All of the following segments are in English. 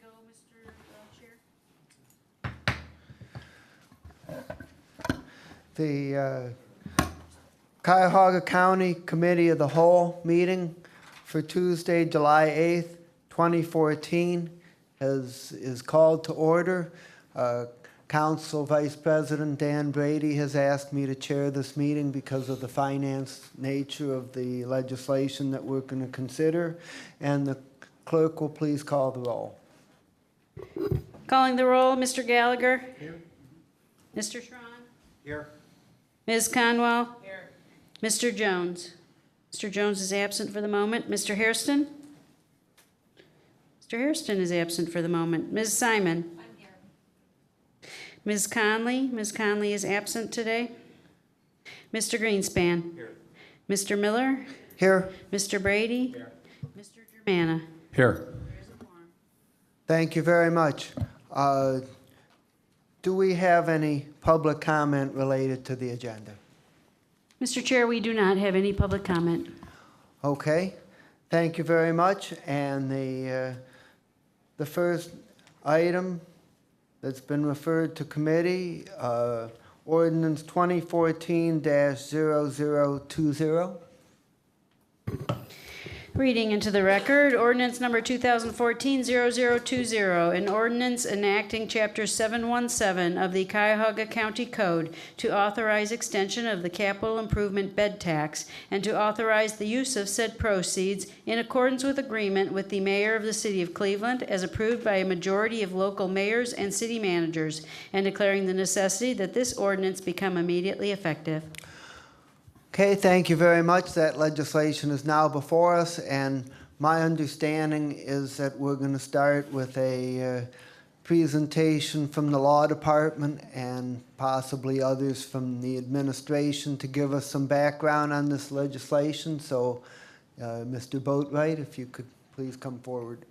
Mr. Chair. The Cuyahoga County Committee of the Whole meeting for Tuesday, July 8th, 2014 is called to order. Council Vice President Dan Brady has asked me to chair this meeting because of the finance nature of the legislation that we're going to consider. And the clerk will please call the roll. Calling the roll, Mr. Gallagher. Here. Mr. Schron. Here. Ms. Conwell. Here. Mr. Jones. Mr. Jones is absent for the moment. Mr. Hairston. Mr. Hairston is absent for the moment. Ms. Simon. I'm here. Ms. Conley. Ms. Conley is absent today. Mr. Greenspan. Here. Mr. Miller. Here. Mr. Brady. Here. Mr. Germana. Here. Thank you very much. Do we have any public comment related to the agenda? Mr. Chair, we do not have any public comment. Okay, thank you very much. And the first item that's been referred to committee, ordinance 2014-0020. Reading into the record, ordinance number 2014-0020, an ordinance enacting Chapter 717 of the Cuyahoga County Code to authorize extension of the capital improvement bed tax and to authorize the use of said proceeds in accordance with agreement with the mayor of the city of Cleveland as approved by a majority of local mayors and city managers, and declaring the necessity that this ordinance become immediately effective. Okay, thank you very much. That legislation is now before us, and my understanding is that we're going to start with a presentation from the law department and possibly others from the administration to give us some background on this legislation. So, Mr. Boatwright, if you could please come forward.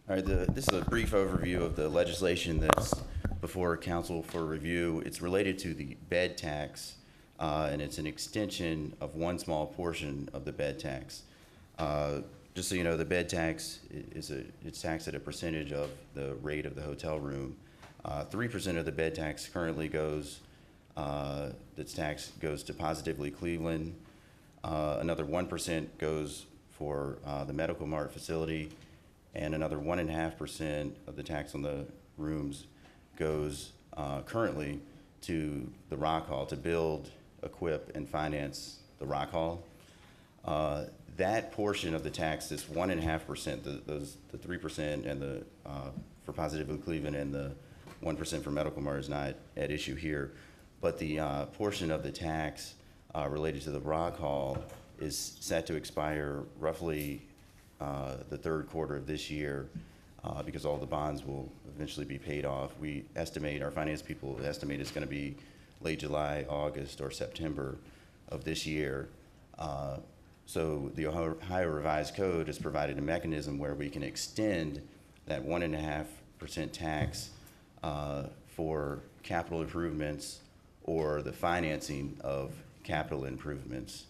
All right, this is a brief overview of the legislation that's before council for review. It's related to the bed tax, and it's an extension of one small portion of the bed tax. Just so you know, the bed tax it's taxed at a percentage of the rate of the hotel room. 3% of the bed tax currently goes to Positively Cleveland. Another 1% goes for the Medical Mart facility, and another 1.5% of the tax on the rooms goes currently to the Rock Hall to build, equip, and finance the Rock Hall. That portion of the tax, this 1.5%, the 3% and the for Positively Cleveland and the 1% for Medical Mart is not at issue here, but the portion of the tax related to the Rock Hall is set to expire roughly the third quarter of this year because all the bonds will eventually be paid off. We estimate, our finance people estimate it's going to be late July, August, or September of this year. So the Ohio Revised Code has provided a mechanism where we can extend that 1.5% tax for capital improvements or the financing of capital improvements.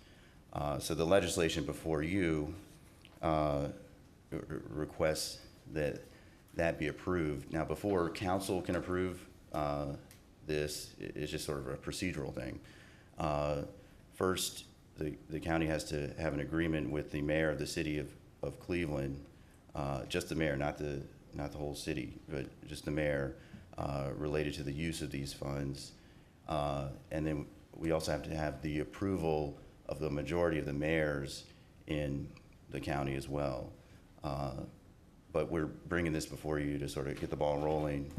So the legislation before you requests that be approved. Now, before council can approve this, it's just sort of a procedural thing. First, the county has to have an agreement with the mayor of the city of Cleveland, just the mayor, not the whole city, but just the mayor, related to the use of these funds. And then we also have to have the approval of the majority of the mayors in the county as well. But we're bringing this before you to sort of get the ball rolling,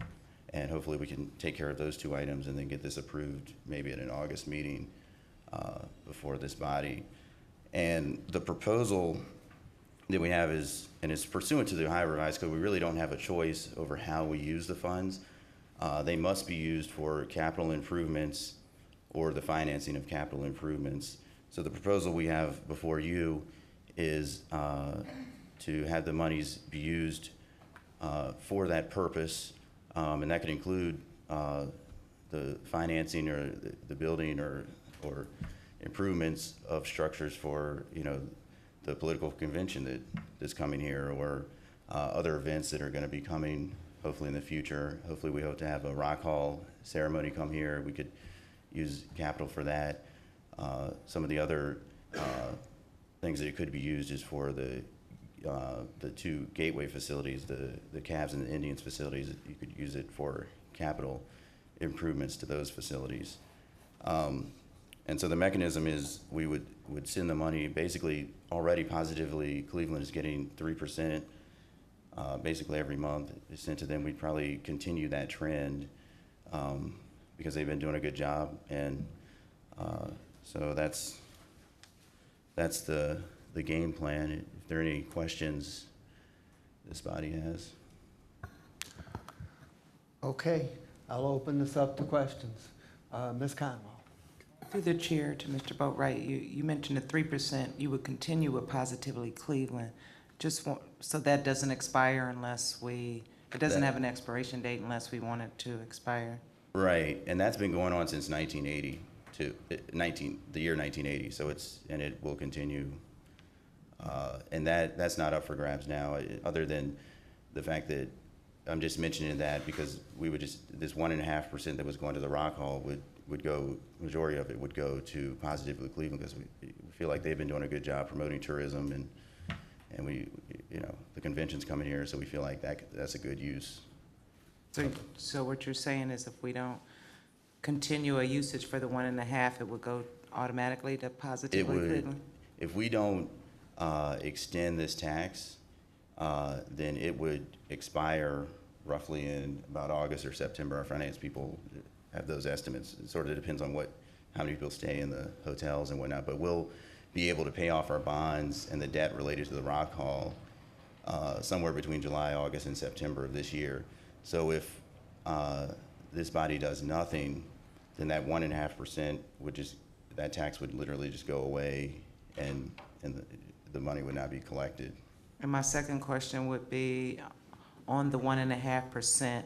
and hopefully we can take care of those two items and then get this approved maybe at an August meeting before this body. And the proposal that we have is, and it's pursuant to the Ohio Revised Code, we really don't have a choice over how we use the funds. They must be used for capital improvements or the financing of capital improvements. So the proposal we have before you is to have the monies be used for that purpose, and that could include the financing or the building or improvements of structures for, the political convention that's coming here, or other events that are going to be coming hopefully in the future. Hopefully we hope to have a Rock Hall ceremony come here. We could use capital for that. Some of the other things that it could be used is for the two gateway facilities, the Cavs and the Indians facilities. You could use it for capital improvements to those facilities. And so the mechanism is we would send the money. Basically, already positively, Cleveland is getting 3% basically every month. It's sent to them. We'd probably continue that trend because they've been doing a good job. And so that's the game plan. If there are any questions this body has. Okay, I'll open this up to questions. Ms. Conwell. Through the chair to Mr. Boatright, you mentioned the 3%, you would continue with Positively Cleveland. So that doesn't expire it doesn't have an expiration date unless we want it to expire. Right, and that's been going on since 1980, the year 1980, so it will continue. And that's not up for grabs now, other than the fact that I'm just mentioning that because this 1.5% that was going to the Rock Hall would go, majority of it would go to Positively Cleveland because we feel like they've been doing a good job promoting tourism and the convention's coming here, so we feel like that's a good use. So what you're saying is if we don't continue a usage for the 1.5, it would go automatically to Positively Cleveland? If we don't extend this tax, then it would expire roughly in about August or September. Our finance people have those estimates. It sort of depends on how many people stay in the hotels and whatnot, but we'll be able to pay off our bonds and the debt related to the Rock Hall somewhere between July, August, and September of this year. So if this body does nothing, then that 1.5% that tax would literally just go away, and the money would not be collected. And my second question would be on the 1.5%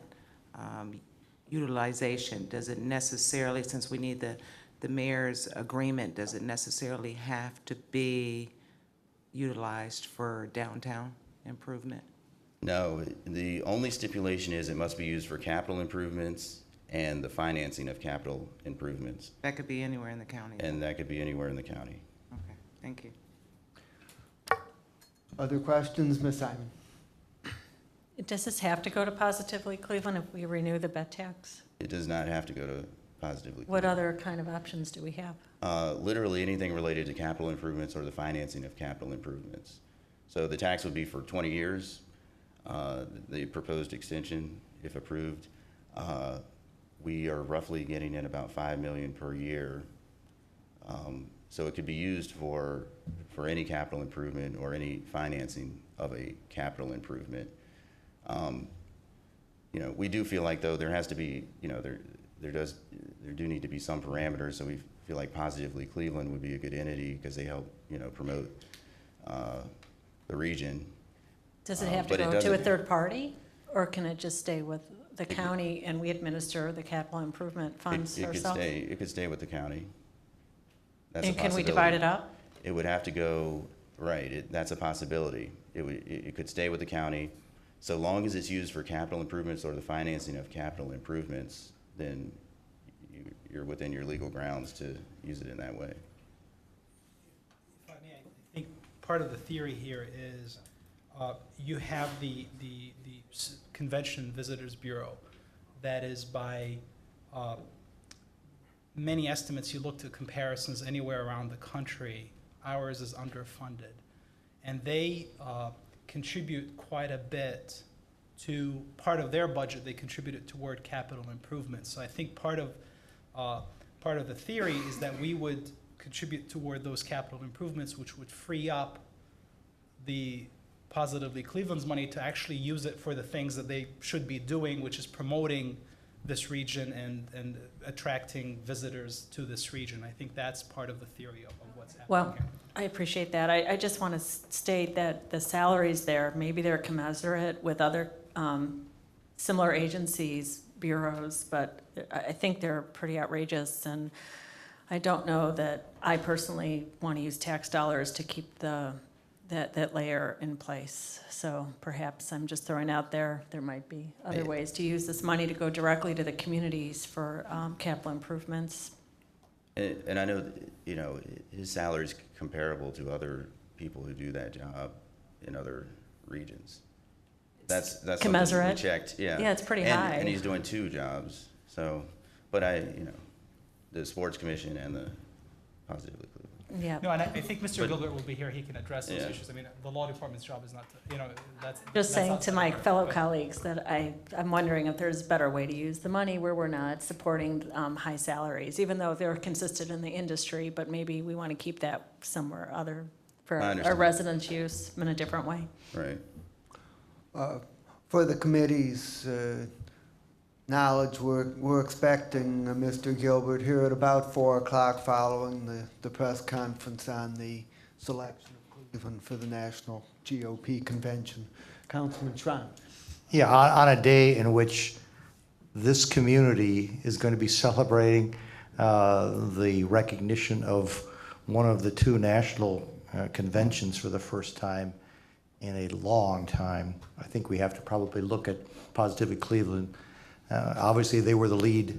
utilization. Does it necessarily, since we need the mayor's agreement, does it necessarily have to be utilized for downtown improvement? No, the only stipulation is it must be used for capital improvements and the financing of capital improvements. That could be anywhere in the county. And that could be anywhere in the county. Okay, thank you. Other questions, Ms. Simon? Does this have to go to Positively Cleveland if we renew the bed tax? It does not have to go to Positively What Cleveland. other kind of options do we have? Literally anything related to capital improvements or the financing of capital improvements. So the tax would be for 20 years. The proposed extension, if approved, we are roughly getting in about $5 million per year. So it could be used for any capital improvement or any financing of a capital improvement. We do feel like, though, there has to be, there do need to be some parameters. So we feel like Positively Cleveland would be a good entity because they help, promote the region. Does it have to but it go to a doesn't- third party, or can it just stay with the county and we administer the capital improvement funds It ourselves? could stay with the county. That's a And can we possibility. divide it up? It would have to go, right, that's a possibility. It could stay with the county. So long as it's used for capital improvements or the financing of capital improvements, then you're within your legal grounds to use it in that way. If I may, I think part of the theory here is you have the Convention Visitors Bureau that is by many estimates, you look to comparisons anywhere around the country, ours is underfunded. And they contribute quite a bit to part of their budget. They contributed toward capital improvements. So I think part of the theory is that we would contribute toward those capital improvements, which would free up the Positively Cleveland's money to actually use it for the things that they should be doing, which is promoting this region and attracting visitors to this region. I think that's part of the theory of what's happening Well, here. I appreciate that. I just want to state that the salaries there, maybe they're commensurate with other similar agencies bureaus, but I think they're pretty outrageous, and I don't know that I personally want to use tax dollars to keep that layer in place. So perhaps I'm just throwing out there might be other ways to use this money to go directly to the communities for capital improvements. And I know, his salary is comparable to other people who do that job in other regions. That's something we commensurate. checked, yeah. Yeah, it's pretty high. And he's doing 2 jobs, so, but the Sports Commission and the Positively Cleveland. Yeah. No, and I think Mr. But- Gilbert will be here, he can address those Yeah. issues. I mean, the law department's job is not to, that's. Just that's saying to outside my of our- fellow but- colleagues that I'm wondering if there's a better way to use the money where we're not supporting high salaries, even though they're consistent in the industry, but maybe we want to keep that somewhere other for I our understand. residents' use in a different way. Right. For the committee's knowledge, we're expecting Mr. Gilbert here at about 4 o'clock following the press conference on the selection of Cleveland for the National GOP Convention. Councilman Schron. Yeah, on a day in which this community is going to be celebrating the recognition of one of the 2 national conventions for the first time in a long time, I think we have to probably look at Positively Cleveland. Obviously, they were the lead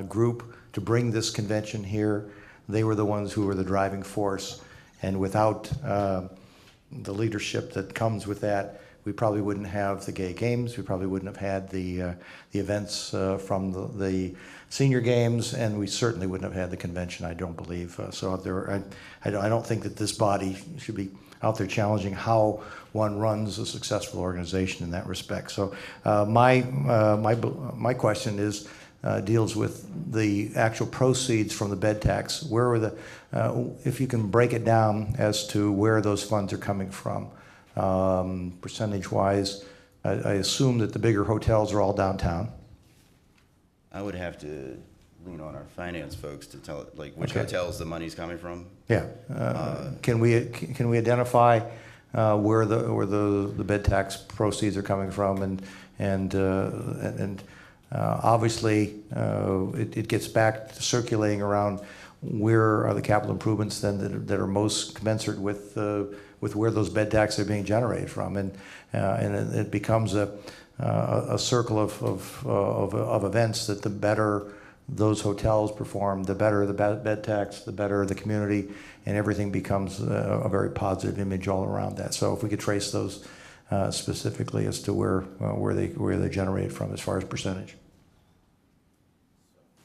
group to bring this convention here. They were the ones who were the driving force. And without the leadership that comes with that, we probably wouldn't have the gay games. We probably wouldn't have had the events from the senior games, and we certainly wouldn't have had the convention, I don't believe. I don't think that this body should be out there challenging how one runs a successful organization in that respect. So my question is deals with the actual proceeds from the bed tax. Where are if you can break it down as to where those funds are coming from, percentage-wise. I assume that the bigger hotels are all downtown. I would have to lean on our finance folks to tell, which Okay. hotels the money's coming from. Yeah. Can we identify where the bed tax proceeds are coming from, and obviously it gets back to circulating around where are the capital improvements then that are most commensurate with where those bed taxes are being generated from, and it becomes a circle of events that the better those hotels perform, the better the bed tax, the better the community, and everything becomes a very positive image all around that. So if we could trace those specifically as to where they generate from as far as percentage.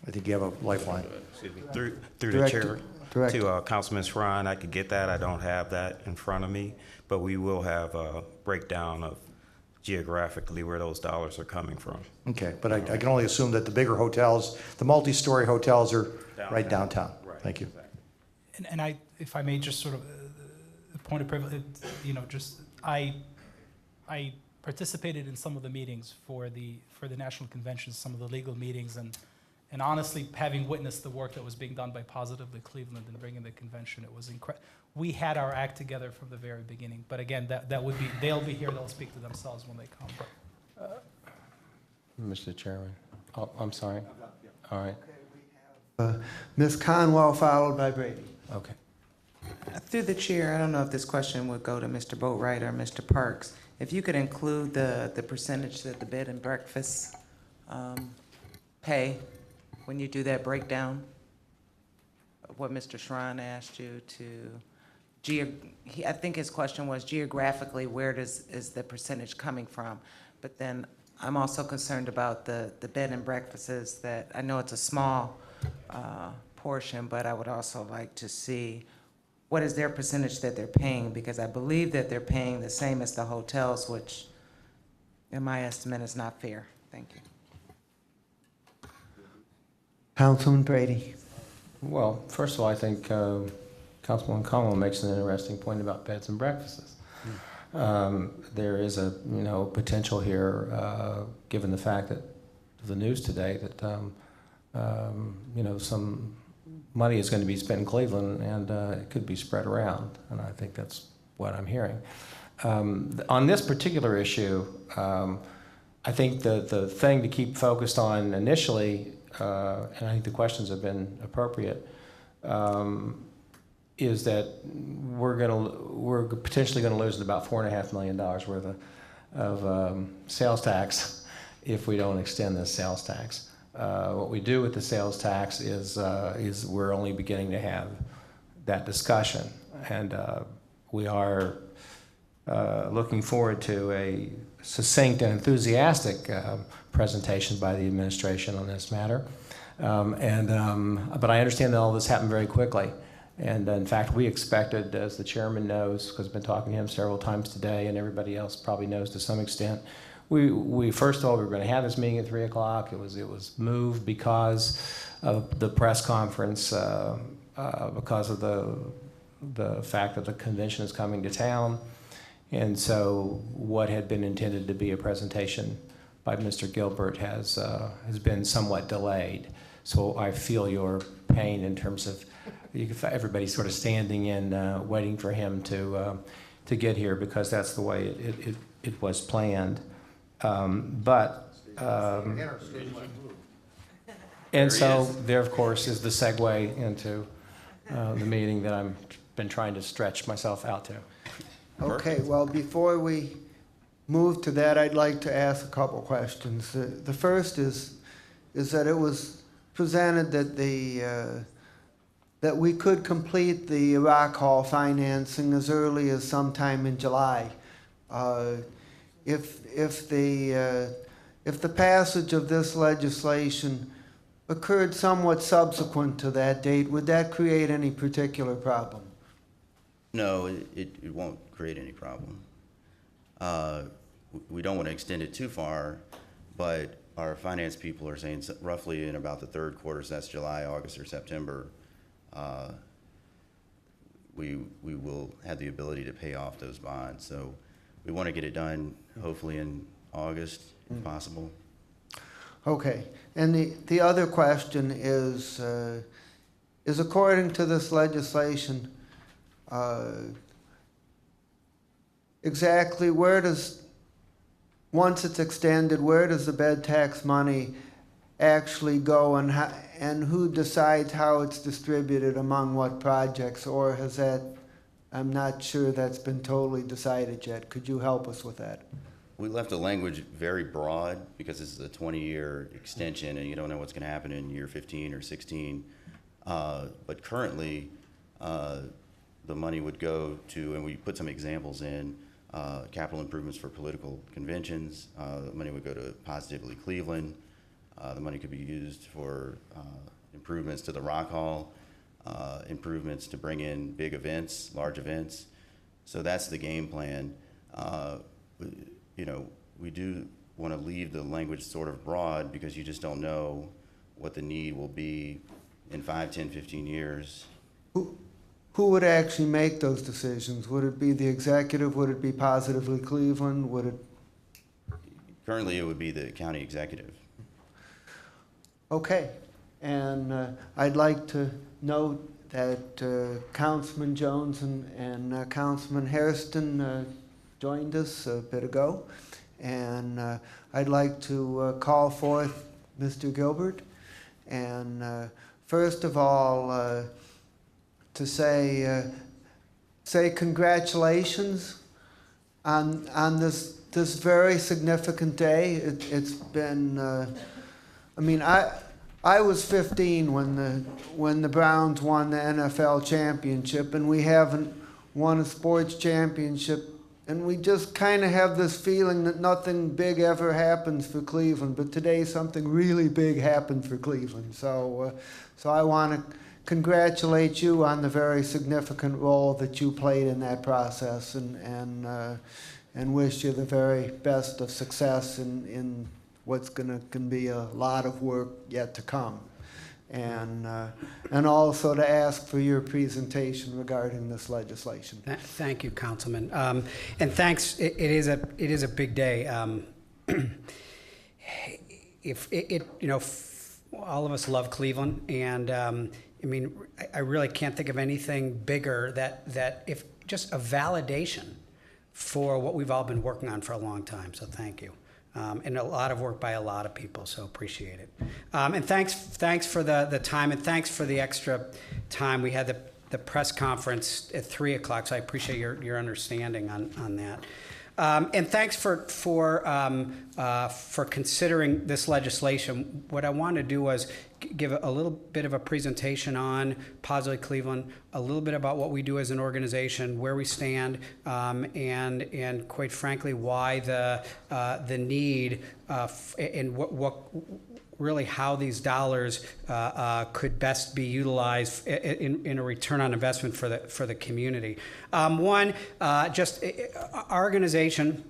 I think you have a lifeline. Excuse me. Through the Director- chair, Director. to Councilman Shrine, I could get that. I don't have that in front of me, but we will have a breakdown of geographically where those dollars are coming from. Okay, but I can only assume that the bigger hotels, the multi-story hotels are right downtown. Right, Thank you. exactly. And if I may just sort of, a point of privilege, I participated in some of the meetings for the national convention, some of the legal meetings, and honestly, having witnessed the work that was being done by Positively Cleveland and bringing the convention, it was incredible. We had our act together from the very beginning. But again, that would be, they'll be here, they'll speak to themselves when they come. Mr. Chairman. Oh, I'm sorry. All right. Ms. Conwell, followed by Brady. Okay. Through the chair, I don't know if this question would go to Mr. Boatwright or Mr. Parks. If you could include the percentage that the bed and breakfast pay when you do that breakdown of what Mr. Shrine asked you to, I think his question was geographically, where is the percentage coming from? But then I'm also concerned about the bed and breakfasts that, I know it's a small portion, but I would also like to see what is their percentage that they're paying, because I believe that they're paying the same as the hotels, which in my estimate is not fair. Thank you. Councilman Brady. Well, first of all, I think Councilman Conwell makes an interesting point about beds and breakfasts. There is a potential here, given the fact that the news today that some money is going to be spent in Cleveland, and it could be spread around, and I think that's what I'm hearing. On this particular issue, I I think the thing to keep focused on initially, and I think the questions have been appropriate, is that we're potentially gonna lose about $4.5 million worth of sales tax if we don't extend this sales tax. What we do with the sales tax is we're only beginning to have that discussion, and we are looking forward to a succinct and enthusiastic presentation by the administration on this matter. But I understand that all this happened very quickly. And in fact, we expected, as the chairman knows, because I've been talking to him several times today, and everybody else probably knows to some extent, we first told we were going to have this meeting at 3 o'clock. It was moved because of the press conference, because of the fact that the convention is coming to town. And so what had been intended to be a presentation by Mr. Gilbert has been somewhat delayed. So I feel your pain in terms of everybody sort of standing and waiting for him to get here, because that's the way it was planned. And so there, of course, is the segue into the meeting that I've been trying to stretch myself out to. Okay, well, before we move to that, I'd like to ask a couple questions. The first is that it was presented that that we could complete the Rock Hall financing as early as sometime in July. If the passage of this legislation occurred somewhat subsequent to that date, would that create any particular problem? No, it won't create any problem. We don't want to extend it too far, but our finance people are saying roughly in about the third quarter, so that's July, August, or September, we will have the ability to pay off those bonds. So we want to get it done hopefully in August, if possible. Okay, and the other question is according to this legislation, exactly once it's extended, where does the bed tax money actually go, and who decides how it's distributed among what projects, or has that, I'm not sure that's been totally decided yet. Could you help us with that? We left the language very broad because this is a 20-year extension and you don't know what's going to happen in year 15 or 16. But currently, the money would go to, and we put some examples in, capital improvements for political conventions. The money would go to Positively Cleveland. The money could be used for improvements to the Rock Hall, improvements to bring in big events, large events. So that's the game plan. You know, we do want to leave the language sort of broad because you just don't know what the need will be in 5, 10, 15 years. Who would actually make those decisions? Would it be the executive? Would it be Positively Cleveland? Would it? Currently, it would be the county executive. Okay, and I'd like to note that Councilman Jones and Councilman Hairston joined us a bit ago, and I'd like to call forth Mr. Gilbert, and first of all, to say congratulations on this very significant day. It's been, I mean, I was 15 when the Browns won the NFL championship, and we haven't won a sports championship, and we just kind of have this feeling that nothing big ever happens for Cleveland. But today, something really big happened for Cleveland. So I want to congratulate you on the very significant role that you played in that process, and wish you the very best of success in what's going to be a lot of work yet to come, and also to ask for your presentation regarding this legislation. Thank you, Councilman, and thanks. It is a big day. If it you know, all of us love Cleveland, and I mean, I really can't think of anything bigger that if just a validation for what we've all been working on for a long time. So thank you. And a lot of work by a lot of people, so appreciate it. And thanks for the time, and thanks for the extra time. We had the press conference at 3 o'clock, so I appreciate your understanding on that. And thanks for considering this legislation. What I wanted to do was give a little bit of a presentation on Positively Cleveland, a little bit about what we do as an organization, where we stand, and quite frankly, why the need and what really how these dollars could best be utilized in a return on investment for the community. Our organization.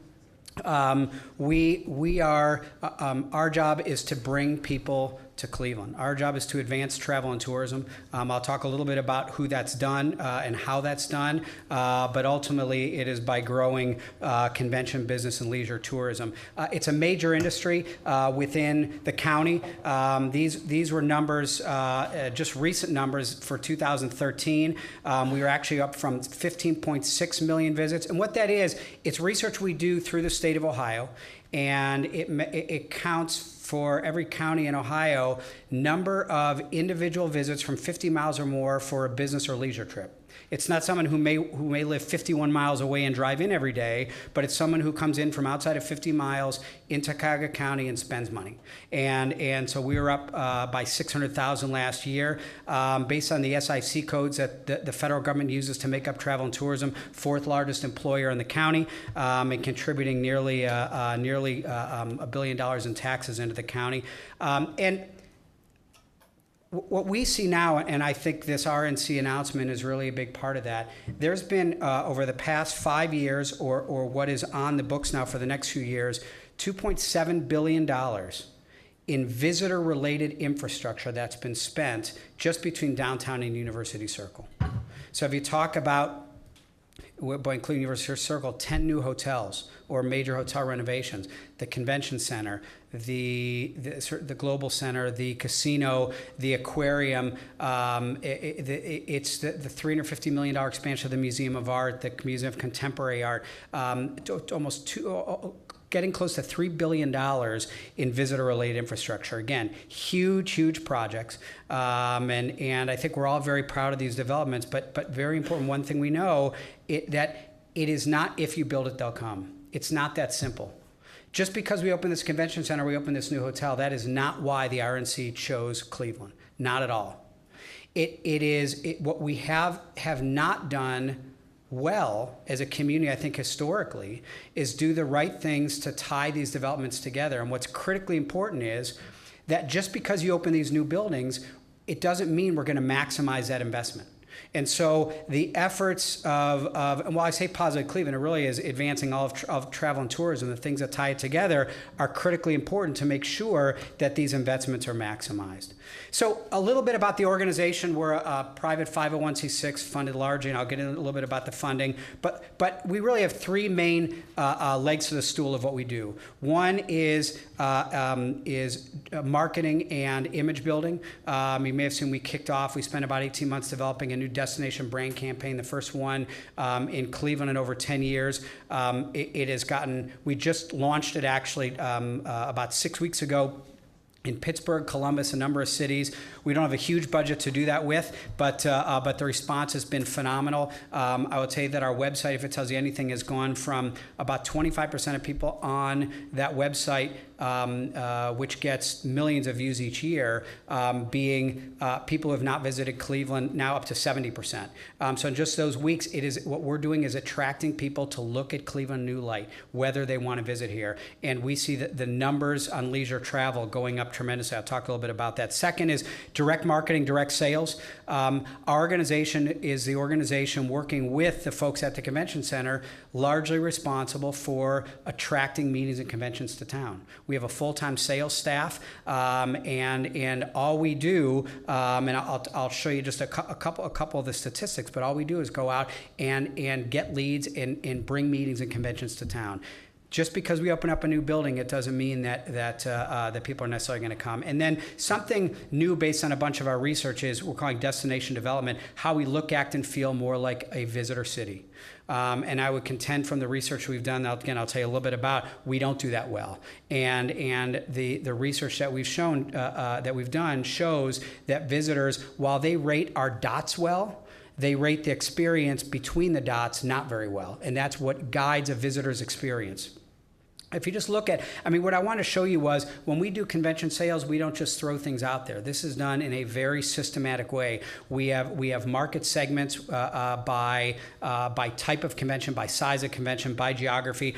We are our job is to bring people to Cleveland. Our job is to advance travel and tourism. I'll talk a little bit about who that's done and how that's done, but ultimately it is by growing convention, business, and leisure tourism. It's a major industry within the county. These were numbers, just recent numbers for 2013. We were actually up from 15.6 million visits. And what that is, it's research we do through the state of Ohio, and it counts for every county in Ohio, number of individual visits from 50 miles or more for a business or leisure trip. It's not someone who may live 51 miles away and drive in every day, but it's someone who comes in from outside of 50 miles into Cuyahoga County and spends money. And so we were up by 600,000 last year, based on the SIC codes that the federal government uses to make up travel and tourism, fourth largest employer in the county, and contributing nearly $1 billion in taxes into the county. And what we see now, and I think this RNC announcement is really a big part of that, there's been, over the past 5 years, or what is on the books now for the next few years, $2.7 billion in visitor-related infrastructure that's been spent just between downtown and University Circle. So if you talk about, by including University Circle, 10 new hotels or major hotel renovations, the convention center, the global center, the casino, the aquarium, it's the $350 million expansion of the Museum of Art, the Museum of Contemporary Art, getting close to $3 billion in visitor-related infrastructure. Again, huge projects. And I think we're all very proud of these developments, but very important, one thing we know, that it is not if you build it, they'll come. It's not that simple. Just because we open this convention center, we open this new hotel, that is not why the RNC chose Cleveland. Not at all. It is what we have not done well as a community, I think historically, is do the right things to tie these developments together. And what's critically important is that just because you open these new buildings, it doesn't mean we're going to maximize that investment. And so the efforts and while I say Positive Cleveland, it really is advancing all of travel and tourism. The things that tie it together are critically important to make sure that these investments are maximized. So a little bit about the organization. We're a private 501c6 funded largely, and I'll get into a little bit about the funding. But we really have three main legs to the stool of what we do. One is marketing and image building. You may have seen we kicked off. We spent about 18 months developing a new destination brand campaign, the first one in Cleveland in over 10 years. It has gotten, we just launched it actually about 6 weeks ago in Pittsburgh, Columbus, a number of cities. We don't have a huge budget to do that with, but the response has been phenomenal. I would say that our website, if it tells you anything, has gone from about 25% of people on that website, which gets millions of views each year, being people who have not visited Cleveland, now up to 70%. So in just those weeks, what we're doing is attracting people to look at Cleveland new light, whether they want to visit here. And we see the numbers on leisure travel going up tremendously. I'll talk a little bit about that. Second is direct marketing, direct sales. Our organization is the organization working with the folks at the convention center, largely responsible for attracting meetings and conventions to town. We have a full-time sales staff, and all we do, and I'll show you just a couple of the statistics, but all we do is go out and get leads and bring meetings and conventions to town. Just because we open up a new building, it doesn't mean that people are necessarily going to come. And then something new based on a bunch of our research is we're calling destination development, how we look, act, and feel more like a visitor city. And I would contend from the research we've done, again, I'll tell you a little bit about, we don't do that well. And the research that we've shown, that we've done shows that visitors, while they rate our dots well, they rate the experience between the dots not very well. And that's what guides a visitor's experience. If you just look at, what I want to show you was when we do convention sales, we don't just throw things out there. This is done in a very systematic way. We have market segments by type of convention, by size of convention, by geography.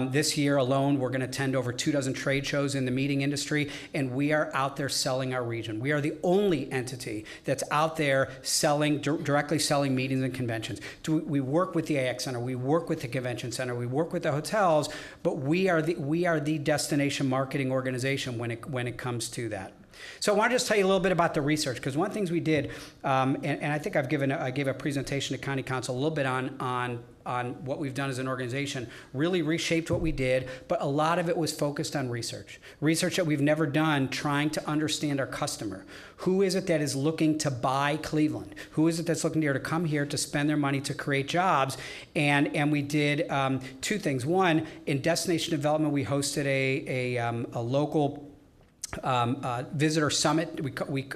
This year alone, we're going to attend over 24 trade shows in the meeting industry, and we are out there selling our region. We are the only entity that's out there selling, directly selling meetings and conventions. We work with the AX Center, we work with the Convention Center, we work with the hotels, but we are the destination marketing organization when it comes to that. So I want to just tell you a little bit about the research, because one of the things we did, and I think I gave a presentation to County Council a little bit on what we've done as an organization, really reshaped what we did, but a lot of it was focused on research that we've never done, trying to understand our customer. Who is it that is looking to buy Cleveland? Who is it that's looking to come here to spend their money to create jobs? And we did two things. One, in destination development, we hosted a local visitor summit,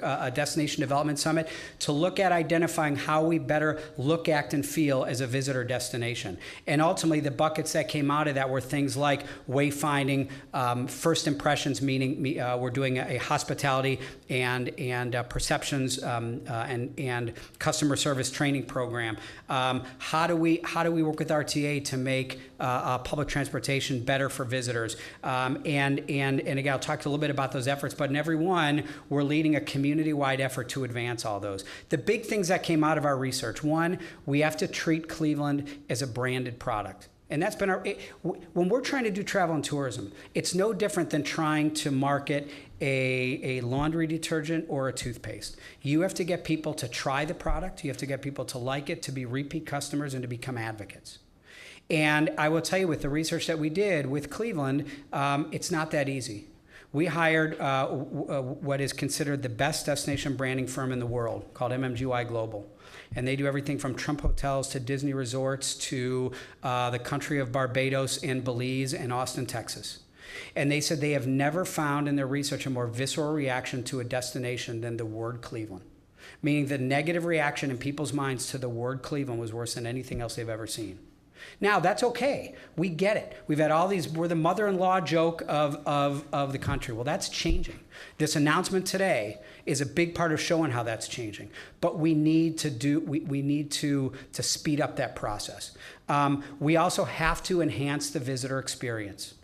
a destination development summit, to look at identifying how we better look, act, and feel as a visitor destination. And ultimately, the buckets that came out of that were things like wayfinding, first impressions, meaning we're doing a hospitality and perceptions and customer service training program. How do we work with RTA to make public transportation better for visitors? And again, I'll talk a little bit about those efforts, but in every one, we're leading a community-wide effort to advance all those. The big things that came out of our research: one, we have to treat Cleveland as a branded product. And that's been when we're trying to do travel and tourism, it's no different than trying to market a laundry detergent or a toothpaste. You have to get people to try the product, you have to get people to like it, to be repeat customers, and to become advocates. And I will tell you, with the research that we did with Cleveland, it's not that easy. We hired what is considered the best destination branding firm in the world, called MMGY Global. And they do everything from Trump hotels to Disney resorts to the country of Barbados and Belize and Austin, Texas. And they said they have never found in their research a more visceral reaction to a destination than the word Cleveland. Meaning the negative reaction in people's minds to the word Cleveland was worse than anything else they've ever seen. Now, that's okay. We get it. We've had all these, we're the mother-in-law joke of the country. Well, that's changing. This announcement today is a big part of showing how that's changing. But we need to speed up that process. We also have to enhance the visitor experience.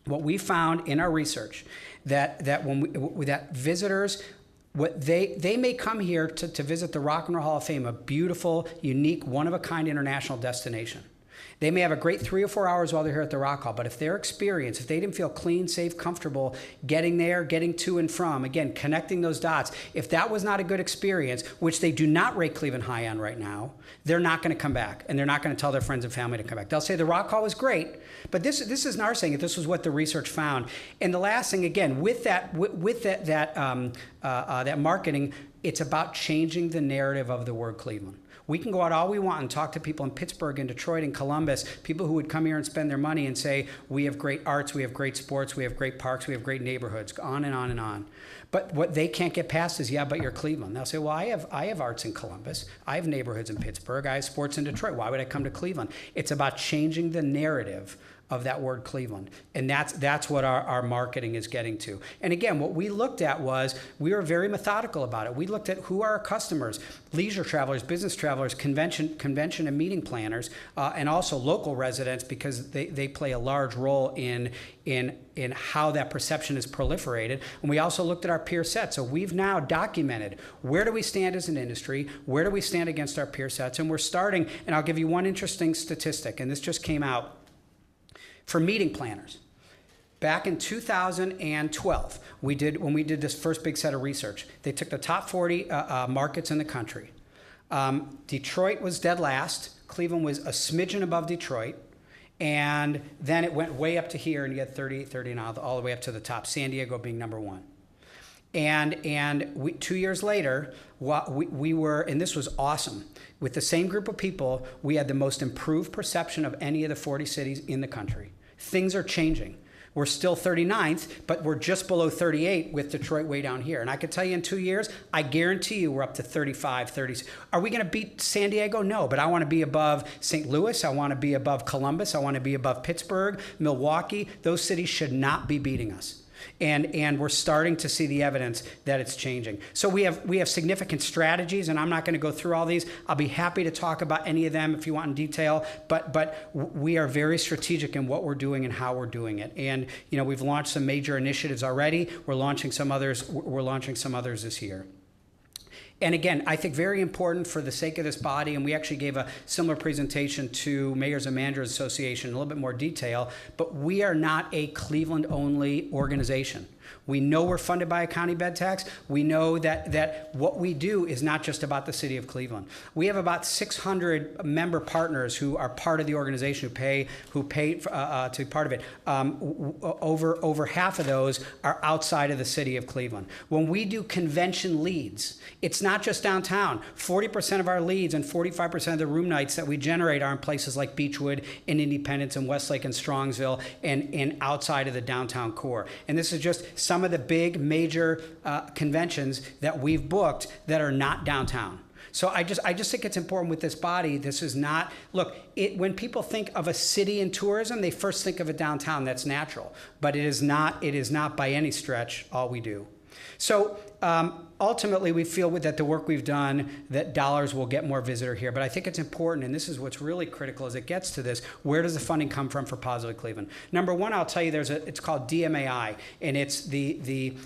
What we found in our research, that visitors, they may come here to visit the Rock and Roll Hall of Fame, a beautiful, unique, one-of-a-kind international destination. They may have a great 3 or 4 hours while they're here at the Rock Hall, but if their experience, if they didn't feel clean, safe, comfortable getting there, getting to and from, again, connecting those dots, if that was not a good experience, which they do not rate Cleveland high on right now, they're not going to come back, and they're not going to tell their friends and family to come back. They'll say the Rock Hall was great, but this isn't our saying it. This was what the research found. And the last thing, again, with that marketing, it's about changing the narrative of the word Cleveland. We can go out all we want and talk to people in Pittsburgh and Detroit and Columbus, people who would come here and spend their money and say, we have great arts, we have great sports, we have great parks, we have great neighborhoods, on and on and on. But what they can't get past is, yeah, but you're Cleveland. They'll say, well, I have arts in Columbus, I have neighborhoods in Pittsburgh, I have sports in Detroit. Why would I come to Cleveland? It's about changing the narrative of that word Cleveland. And that's what our marketing is getting to. And again, what we looked at was, we were very methodical about it. We looked at who are our customers: leisure travelers, business travelers, convention and meeting planners, and also local residents, because they play a large role in how that perception is proliferated. And we also looked at our peer set. So we've now documented, where do we stand as an industry? Where do we stand against our peer sets? And we're starting, and I'll give you one interesting statistic, and this just came out. For meeting planners, back in 2012, when we did this first big set of research, they took the top 40 markets in the country. Detroit was dead last. Cleveland was a smidgen above Detroit. And then it went way up to here, and you had 38, 39, all the way up to the top, San Diego being number one. And 2 years later, we were, and this was awesome, with the same group of people, we had the most improved perception of any of the 40 cities in the country. Things are changing. We're still 39th, but we're just below 38 with Detroit way down here. And I can tell you in 2 years, I guarantee you we're up to 35, 30. Are we going to beat San Diego? No, but I want to be above St. Louis. I want to be above Columbus. I want to be above Pittsburgh, Milwaukee. Those cities should not be beating us. And we're starting to see the evidence that it's changing. So we have significant strategies, and I'm not going to go through all these. I'll be happy to talk about any of them if you want in detail. But we are very strategic in what we're doing and how we're doing it. And we've launched some major initiatives already. We're launching some others. We're launching some others this year. And again, I think very important for the sake of this body, and we actually gave a similar presentation to Mayors and Managers Association in a little bit more detail, but we are not a Cleveland-only organization. We know we're funded by a county bed tax. We know that what we do is not just about the city of Cleveland. We have about 600 member partners who are part of the organization who pay to be part of it. Over half of those are outside of the city of Cleveland. When we do convention leads, it's not just downtown. 40% of our leads and 45% of the room nights that we generate are in places like Beechwood and Independence and Westlake and Strongsville and outside of the downtown core. And this is just some of the big major conventions that we've booked that are not downtown. So I just think it's important with this body. This is not, look, when people think of a city and tourism, they first think of a downtown. That's natural, but it is not by any stretch all we do. So ultimately, we feel that the work we've done, that dollars will get more visitor here. But I think it's important, and this is what's really critical as it gets to this, where does the funding come from for Positive Cleveland? Number one, I'll tell you, it's called DMAI, and it's the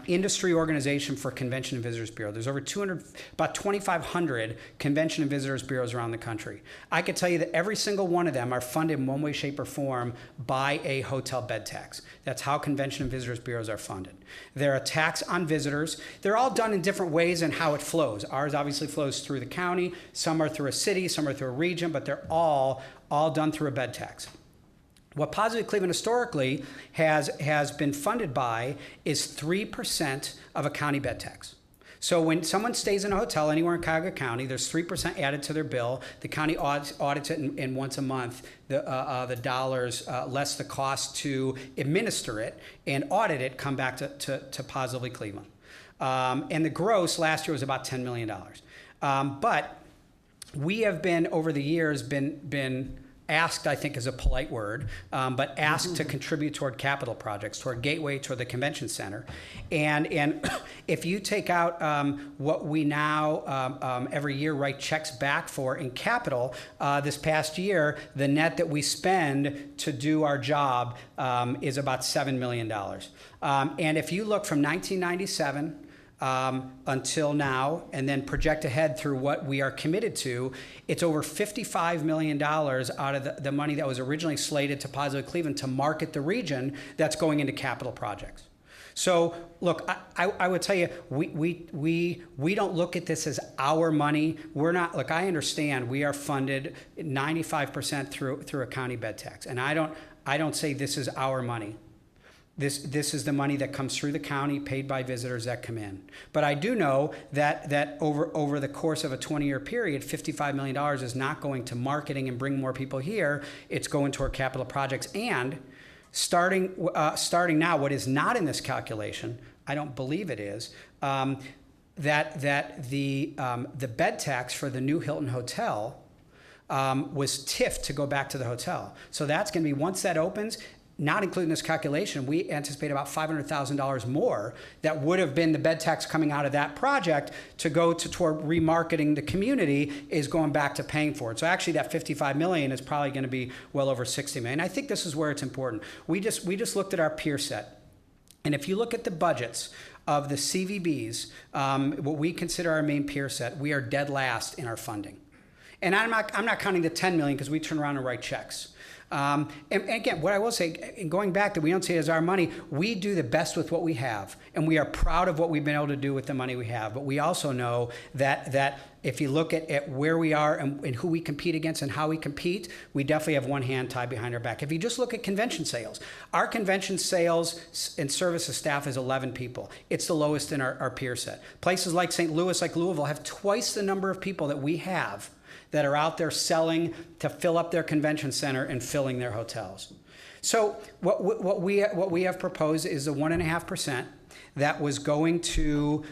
industry organization for Convention and Visitors Bureau. There's about 2,500 Convention and Visitors Bureaus around the country. I could tell you that every single one of them are funded in one way, shape, or form by a hotel bed tax. That's how Convention and Visitors Bureaus are funded. They're a tax on visitors. They're all done in different ways and how it flows. Ours obviously flows through the county. Some are through a city, some are through a region, but they're all done through a bed tax. What Positive Cleveland historically has been funded by is 3% of a county bed tax. So when someone stays in a hotel anywhere in Cuyahoga County, there's 3% added to their bill. The county audits it, and once a month, the dollars less the cost to administer it and audit it come back to Positively Cleveland. And the gross last year was about $10 million. But we have been, over the years, been asked, I think is a polite word, but asked to contribute toward capital projects, toward Gateway, toward the convention center. And if you take out what we now every year write checks back for in capital, this past year, the net that we spend to do our job is about $7 million. And if you look from 1997 until now, and then project ahead through what we are committed to, it's over $55 million out of the money that was originally slated to Positive Cleveland to market the region that's going into capital projects. So look, I would tell you, we don't look at this as our money. We're not, look, I understand we are funded 95% through a county bed tax, and I don't say this is our money. This is the money that comes through the county, paid by visitors that come in. But I do know that over the course of a 20-year period, $55 million is not going to marketing and bring more people here. It's going toward capital projects. And starting now, what is not in this calculation, I don't believe it is, that the bed tax for the new Hilton Hotel was TIF'd to go back to the hotel. So that's going to be, once that opens, not including this calculation, we anticipate about $500,000 more that would have been the bed tax coming out of that project to go toward remarketing the community is going back to paying for it. So actually that $55 million is probably going to be well over $60 million. I think this is where it's important. We just looked at our peer set. And if you look at the budgets of the CVBs, what we consider our main peer set, we are dead last in our funding. And I'm not counting the $10 million because we turn around and write checks. And again, what I will say, and going back that we don't see it as our money, we do the best with what we have, and we are proud of what we've been able to do with the money we have. But we also know that if you look at where we are and who we compete against and how we compete, we definitely have one hand tied behind our back. If you just look at convention sales, our convention sales and services staff is 11 people. It's the lowest in our peer set. Places like St. Louis, like Louisville, have twice the number of people that we have that are out there selling to fill up their convention center and filling their hotels. So what we have proposed is a 1.5% that was going to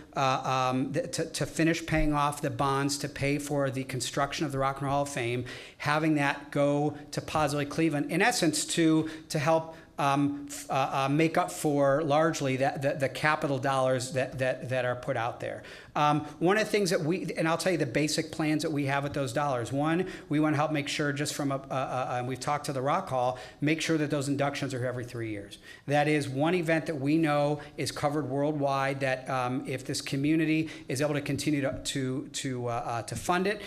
finish paying off the bonds to pay for the construction of the Rock and Roll Hall of Fame, having that go to Positively Cleveland, in essence to help make up for largely the capital dollars that are put out there. One of the things that and I'll tell you the basic plans that we have with those dollars. One, we want to help make sure, just from and we've talked to the Rock Hall, make sure that those inductions are every 3 years. That is one event that we know is covered worldwide, that if this community is able to continue to fund it,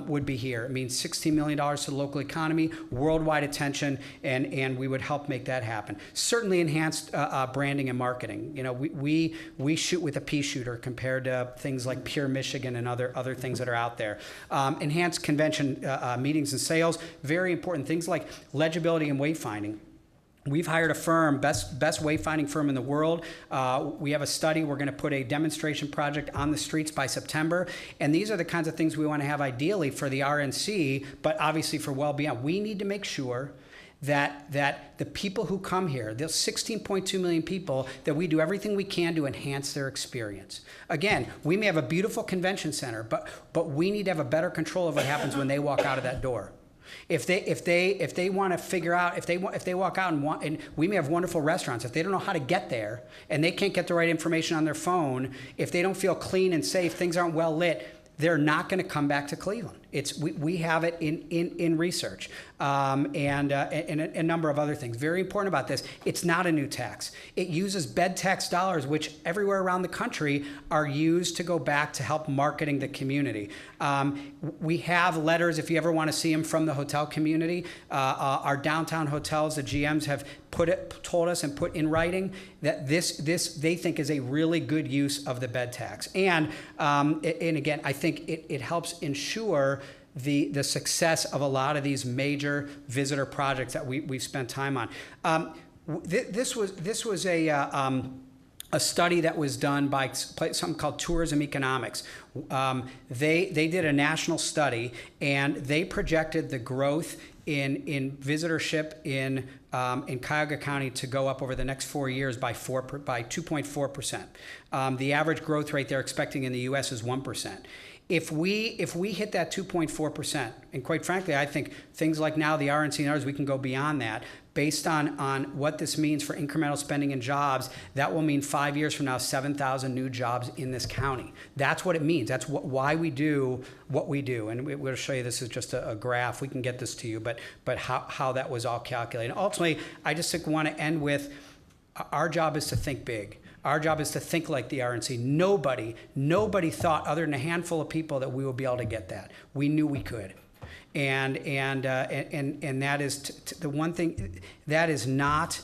would be here. It means $16 million to the local economy, worldwide attention, and we would help make that happen. Certainly enhanced branding and marketing. You know, we shoot with a pea shooter compared to things like Pure Michigan and other things that are out there. Enhanced convention meetings and sales, very important. Things like legibility and wayfinding. We've hired a firm, best wayfinding firm in the world. We have a study. We're going to put a demonstration project on the streets by September. And these are the kinds of things we want to have ideally for the RNC, but obviously for well beyond. We need to make sure that the people who come here, those 16.2 million people, that we do everything we can to enhance their experience. Again, we may have a beautiful convention center, but we need to have a better control of what happens when they walk out of that door. If they want to figure out, if they walk out and we may have wonderful restaurants, if they don't know how to get there and they can't get the right information on their phone, if they don't feel clean and safe, things aren't well lit, they're not going to come back to Cleveland. We have it in research and a number of other things. Very important about this, it's not a new tax. It uses bed tax dollars, which everywhere around the country are used to go back to help marketing the community. We have letters, if you ever want to see them, from the hotel community. Our downtown hotels, the GMs have told us and put in writing that this they think is a really good use of the bed tax. And again, I think it helps ensure the success of a lot of these major visitor projects that we've spent time on. This was a study that was done by something called Tourism Economics. They did a national study, and they projected the growth in visitorship in Cuyahoga County to go up over the next 4 years by 2.4%. The average growth rate they're expecting in the U.S. is 1%. If we hit that 2.4%, and quite frankly, I think things like now the RNC and others, we can go beyond that. Based on what this means for incremental spending and jobs, that will mean 5 years from now, 7,000 new jobs in this county. That's what it means. That's why we do what we do. And we'll show you, this is just a graph. We can get this to you, but how that was all calculated. And ultimately, I just want to end with, our job is to think big. Our job is to think like the RNC. Nobody thought, other than a handful of people, that we would be able to get that. We knew we could. And that is the one thing that is not,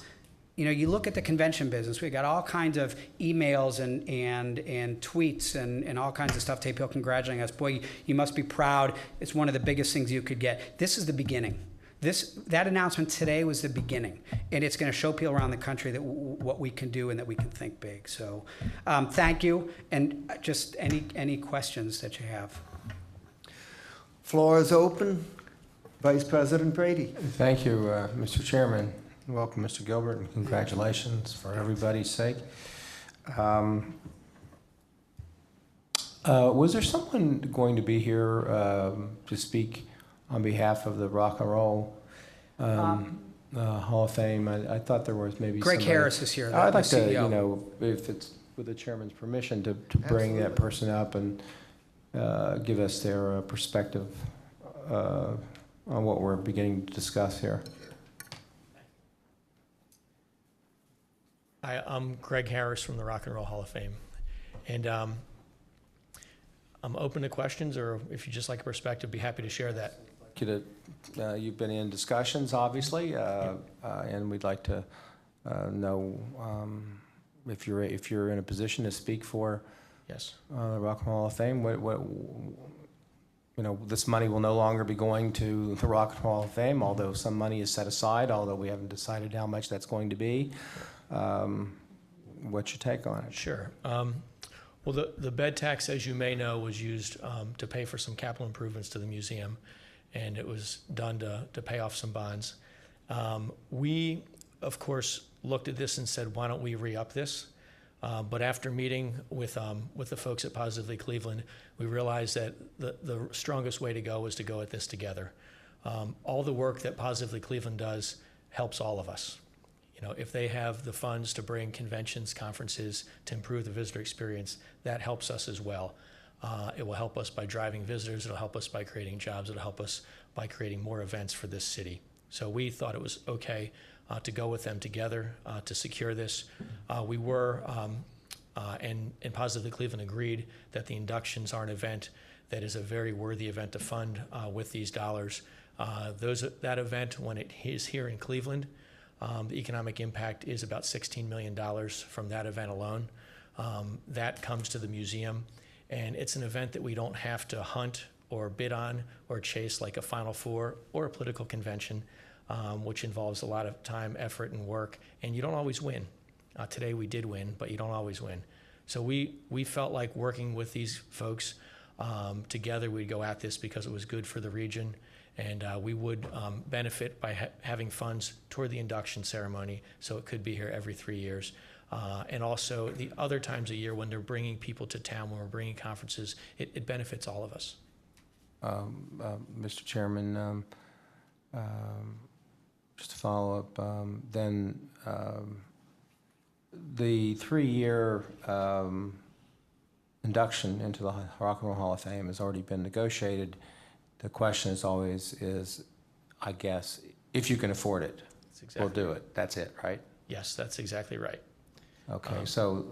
you look at the convention business, we got all kinds of emails and tweets and all kinds of stuff, people congratulating us. Boy, you must be proud. It's one of the biggest things you could get. This is the beginning. That announcement today was the beginning, and it's going to show people around the country that what we can do and that we can think big. So thank you, and just any questions that you have. Floor is open. Vice President Brady. Thank you, Mr. Chairman. Welcome, Mr. Gilbert, and congratulations for everybody's sake. Was there someone going to be here to speak on behalf of the Rock and Roll Hall of Fame? I thought there was maybe Greg somebody. Harris is here. I'd like to, CEO. if it's with the chairman's permission, to bring that person up and give us their perspective on what we're beginning to discuss here. Hi, I'm Greg Harris from the Rock and Roll Hall of Fame. And I'm open to questions, or if you just like a perspective, be happy to share that. you to, you've been in discussions, obviously, and we'd like to know if you're in a position to speak for Yes. the Rock and Roll Hall of Fame. This money will no longer be going to the Rock and Roll Hall of Fame, although some money is set aside, although we haven't decided how much that's going to be. What's your take on it? Sure. Well, the bed tax, as you may know, was used to pay for some capital improvements to the museum, and it was done to pay off some bonds. We, of course, looked at this and said, why don't we re-up this? But after meeting with the folks at Positively Cleveland, we realized that the strongest way to go was to go at this together. All the work that Positively Cleveland does helps all of us. If they have the funds to bring conventions, conferences, to improve the visitor experience, that helps us as well. It will help us by driving visitors. It'll help us by creating jobs. It'll help us by creating more events for this city. So we thought it was okay to go with them together to secure this. We were, and Positively Cleveland agreed that the inductions are an event that is a very worthy event to fund with these dollars. That event, when it is here in Cleveland, the economic impact is about $16 million from that event alone. That comes to the museum, and it's an event that we don't have to hunt or bid on or chase like a Final Four or a political convention, which involves a lot of time, effort, and work, and you don't always win. Today we did win, but you don't always win. So we felt like working with these folks together, we'd go at this because it was good for the region, and we would benefit by having funds toward the induction ceremony, so it could be here every 3 years. And also the other times a year when they're bringing people to town, when we're bringing conferences, it benefits all of us. Mr. Chairman, just to follow up, then the 3-year induction into the Rock and Roll Hall of Fame has already been negotiated. The question is always, I guess, if you can afford it, we'll do it. That's it, right? Yes, that's exactly right. Okay, so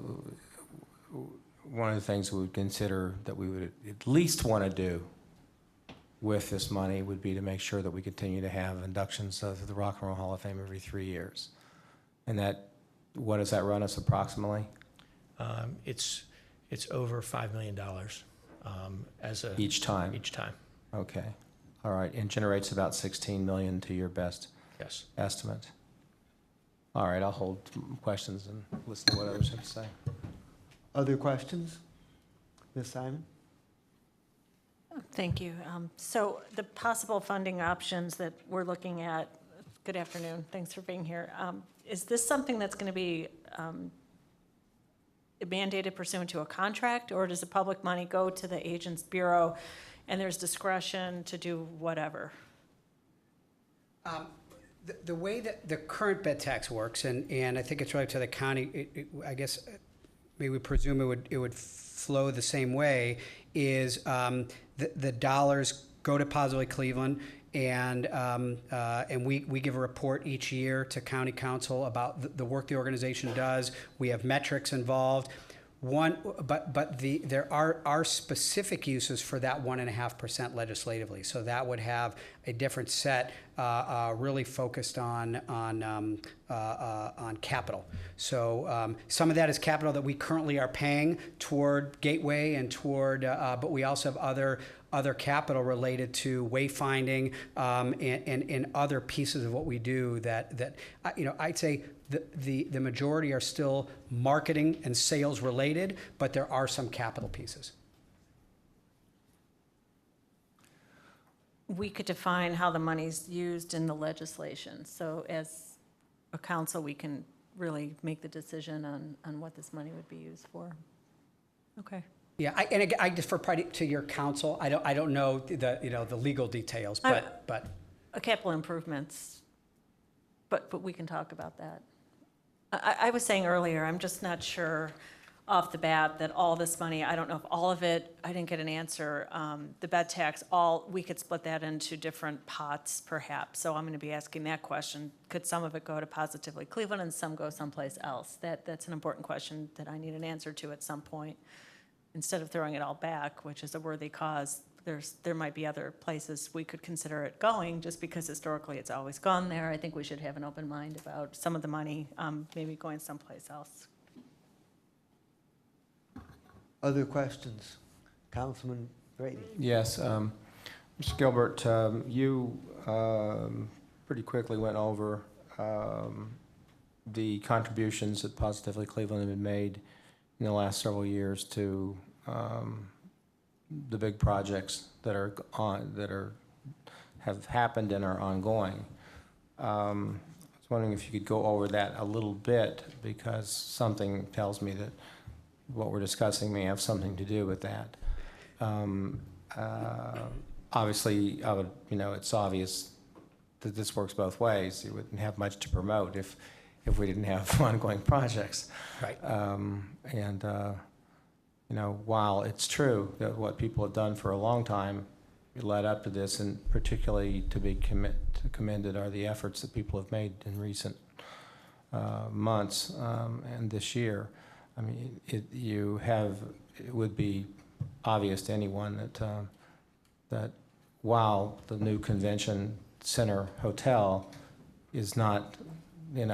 one of the things we would consider that we would at least want to do with this money would be to make sure that we continue to have inductions of the Rock and Roll Hall of Fame every 3 years. And that, what does that run us approximately? It's over $5 million Each time? Each time, Okay, all right, and generates about 16 million to your best yes. estimate. All right, I'll hold questions and listen to what others have to say. Other questions? Ms. Simon? Thank you. So the possible funding options that we're looking at, good afternoon, thanks for being here. Is this something that's going to be mandated pursuant to a contract, or does the public money go to the agent's bureau and there's discretion to do whatever? The way that the current bed tax works, and I think it's right to the county, I guess maybe we presume it would flow the same way, is the dollars go to Positively Cleveland, and we give a report each year to county council about the work the organization does. We have metrics involved. There are specific uses for that 1.5% legislatively. So that would have a different set, really focused on capital. So some of that is capital that we currently are paying toward Gateway and toward, but we also have other capital related to wayfinding and other pieces of what we do that I'd say the majority are still marketing and sales related, but there are some capital pieces. We could define how the money's used in the legislation. So as a council, we can really make the decision on what this money would be used for. Okay. Yeah, I defer probably to your counsel. I don't know the legal details, but Capital improvements, but we can talk about that. I was saying earlier, I'm just not sure off the bat that all this money, I don't know if all of it, I didn't get an answer. The bed tax, we could split that into different pots perhaps. So I'm going to be asking that question. Could some of it go to Positively Cleveland and some go someplace else? That's an important question that I need an answer to at some point. Instead of throwing it all back, which is a worthy cause, there might be other places we could consider it going, just because historically it's always gone there. I think we should have an open mind about some of the money, maybe going someplace else. Other questions? Councilman Brady? Yes, Mr. Gilbert, you pretty quickly went over the contributions that Positively Cleveland have been made in the last several years to the big projects that have happened and are ongoing. I was wondering if you could go over that a little bit, because something tells me that what we're discussing may have something to do with that. Obviously, it's obvious that this works both ways. You wouldn't have much to promote if we didn't have ongoing projects. Right. While it's true that what people have done for a long time led up to this, and particularly to be commended are the efforts that people have made in recent months and this year. I mean, it would be obvious to anyone that while the new convention center hotel is not, in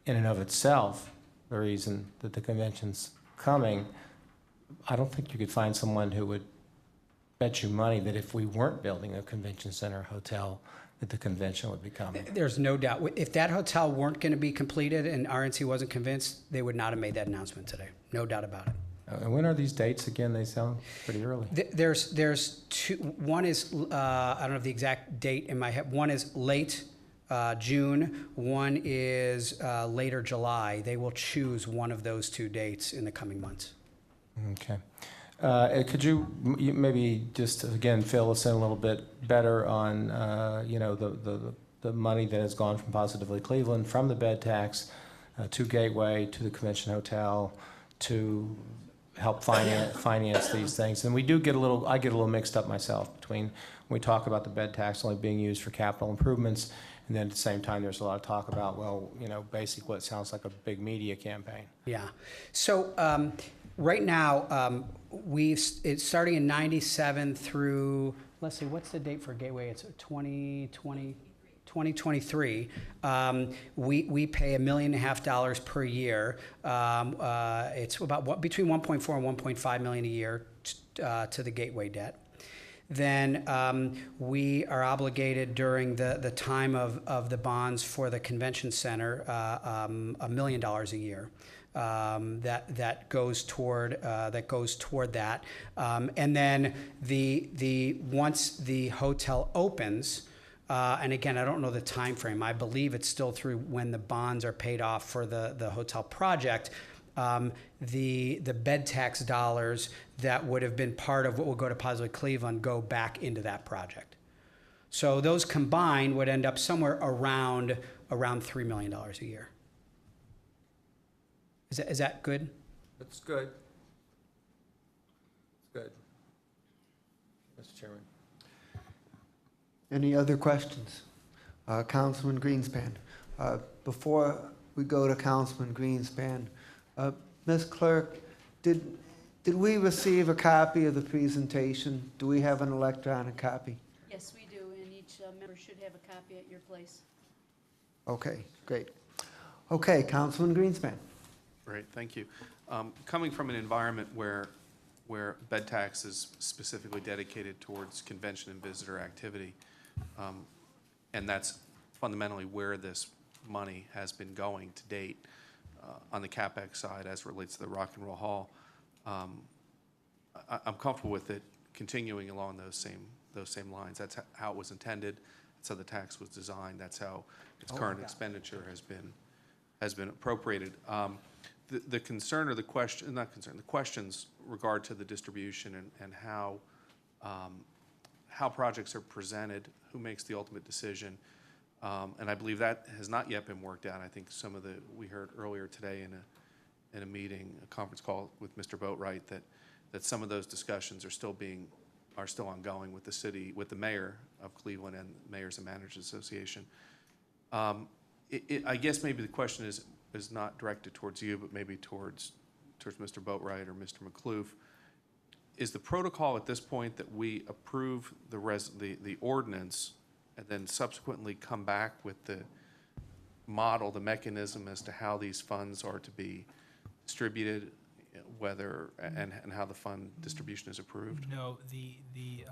and of itself the reason that the convention's coming, I don't think you could find someone who would bet you money that if we weren't building a convention center hotel, that the convention would be coming. There's no doubt. If that hotel weren't going to be completed and RNC wasn't convinced, they would not have made that announcement today. No doubt about it. And when are these dates again? They sound pretty early. There's two. One is, I don't have the exact date in my head. One is late June. One is later July. They will choose one of those two dates in the coming months. Okay. Could you maybe just, again, fill us in a little bit better on, the money that has gone from Positively Cleveland, from the bed tax to Gateway, to the Convention Hotel, to help finance these things? And I get a little mixed up myself between when we talk about the bed tax only being used for capital improvements, and then at the same time, there's a lot of talk about, basically what sounds like a big media campaign. Yeah. So right now, it's starting in 97 through, let's see, what's the date for Gateway? It's 2023. We pay $1.5 million per year. It's about between 1.4 and 1.5 million a year to the Gateway debt. Then we are obligated during the time of the bonds for the convention center $1 million a year. That goes toward that, and then once the hotel opens, and again, I don't know the time frame. I believe it's still through when the bonds are paid off for the hotel project. The bed tax dollars that would have been part of what will go to Positively Cleveland go back into that project. So those combined would end up somewhere around $3 million a year. Is that good? That's good. It's good. Mr. Chairman. Any other questions? Councilman Greenspan. Before we go to Councilman Greenspan, Ms. Clerk, did we receive a copy of the presentation? Do we have an electronic copy? Yes, we do, and each member should have a copy at your place. Okay, great. Okay, Councilman Greenspan. Great, thank you. Coming from an environment where bed tax is specifically dedicated towards convention and visitor activity, and that's fundamentally where this money has been going to date on the CapEx side as it relates to the Rock and Roll Hall. I'm comfortable with it continuing along those same lines. That's how it was intended. That's how the tax was designed. That's how its current expenditure has been appropriated. The concern or the question, not concern, the questions regard to the distribution and how projects are presented, who makes the ultimate decision, and I believe that has not yet been worked out. I think we heard earlier today in a meeting, a conference call with Mr. Boatwright, that some of those discussions are still ongoing with the city, with the mayor of Cleveland and Mayors and Managers Association. I guess maybe the question is not directed towards you, but maybe towards Mr. Boatwright or Mr. McCloof. is the protocol at this point that we approve the ordinance and then subsequently come back with the model, the mechanism as to how these funds are to be distributed, whether, and how the fund distribution is approved? No, the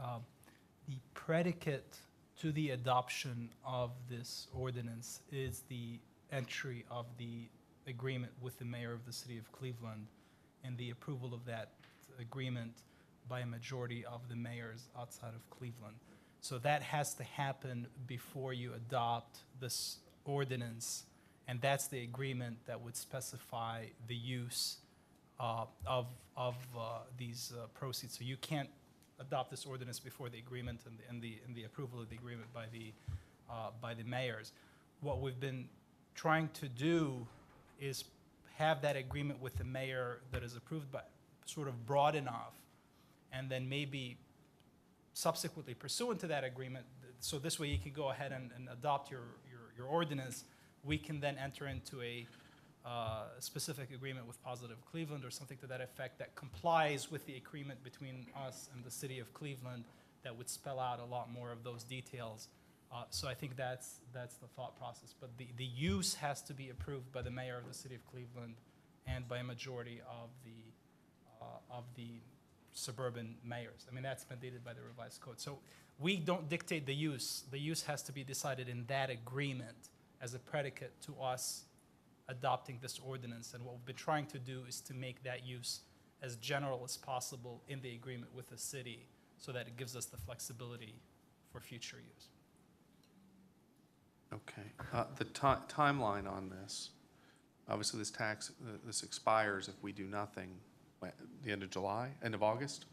predicate to the adoption of this ordinance is the entry of the agreement with the mayor of the city of Cleveland and the approval of that agreement by a majority of the mayors outside of Cleveland. So that has to happen before you adopt this ordinance, and that's the agreement that would specify the use of these proceeds. So you can't adopt this ordinance before the agreement and the approval of the agreement by the mayors. What we've been trying to do is have that agreement with the mayor that is approved by sort of broad enough, and then maybe subsequently pursuant to that agreement, so this way you can go ahead and adopt your ordinance, we can then enter into a specific agreement with Positive Cleveland or something to that effect that complies with the agreement between us and the city of Cleveland that would spell out a lot more of those details. So I think that's the thought process. But the use has to be approved by the mayor of the city of Cleveland and by a majority of the suburban mayors. I mean, that's mandated by the revised code. So we don't dictate the use. The use has to be decided in that agreement as a predicate to us adopting this ordinance. And what we've been trying to do is to make that use as general as possible in the agreement with the city so that it gives us the flexibility for future use. Okay. The timeline on this, obviously this tax, this expires if we do nothing, the end of July, end of August?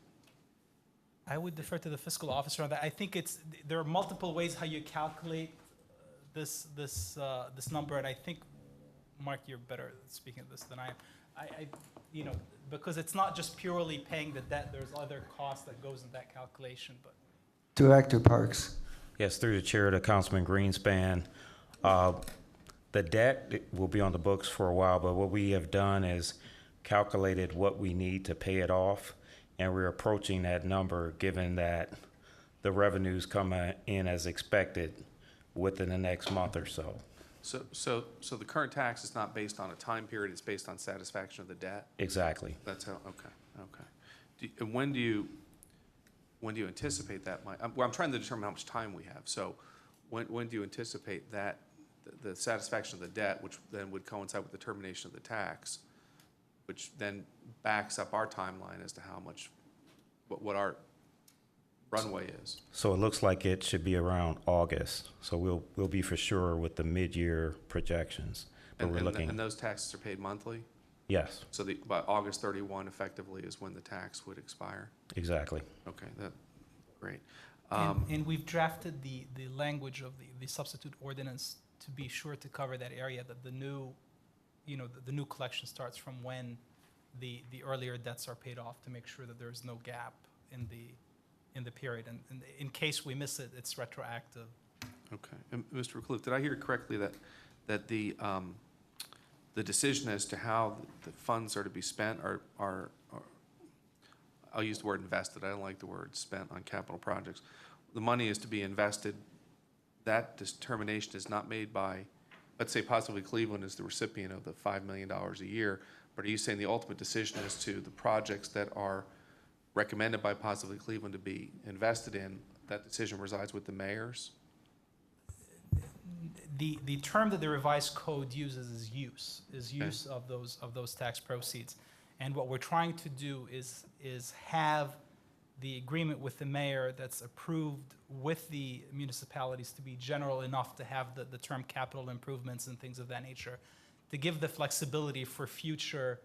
I would defer to the fiscal officer on that. I think there are multiple ways how you calculate this number, and I think, Mark, you're better at speaking of this than I am. Because it's not just purely paying the debt, there's other costs that goes in that calculation, but. Director Parks. Yes, through the chair to Councilman Greenspan. The debt will be on the books for a while, but what we have done is calculated what we need to pay it off, and we're approaching that number given that the revenues come in as expected within the next month or so. So the current tax is not based on a time period, it's based on satisfaction of the debt? Exactly. That's how, okay. And when do you anticipate that might, I'm trying to determine how much time we have. So when do you anticipate that, the satisfaction of the debt, which then would coincide with the termination of the tax, which then backs up our timeline as to how much, what our runway is? So it looks like it should be around August. So we'll be for sure with the mid-year projections. But we're looking. And those taxes are paid monthly? Yes, So by August 31 effectively is when the tax would expire? exactly. Okay, great. And we've drafted the language of the substitute ordinance to be sure to cover that area, that the new collection starts from when the earlier debts are paid off, to make sure that there's no gap in the period. And in case we miss it, it's retroactive. Okay. And Mr. Recluse, did I hear correctly that the decision as to how the funds are to be spent are I'll use the word invested, I don't like the word spent on capital projects. The money is to be invested. That determination is not made by, let's say possibly Cleveland is the recipient of the $5 million a year, but are you saying the ultimate decision as to the projects that are recommended by Positively Cleveland to be invested in, that decision resides with the mayors? The term that the revised code uses is use of those tax proceeds. And what we're trying to do is have the agreement with the mayor that's approved with the municipalities to be general enough to have the term capital improvements and things of that nature, to give the flexibility for future,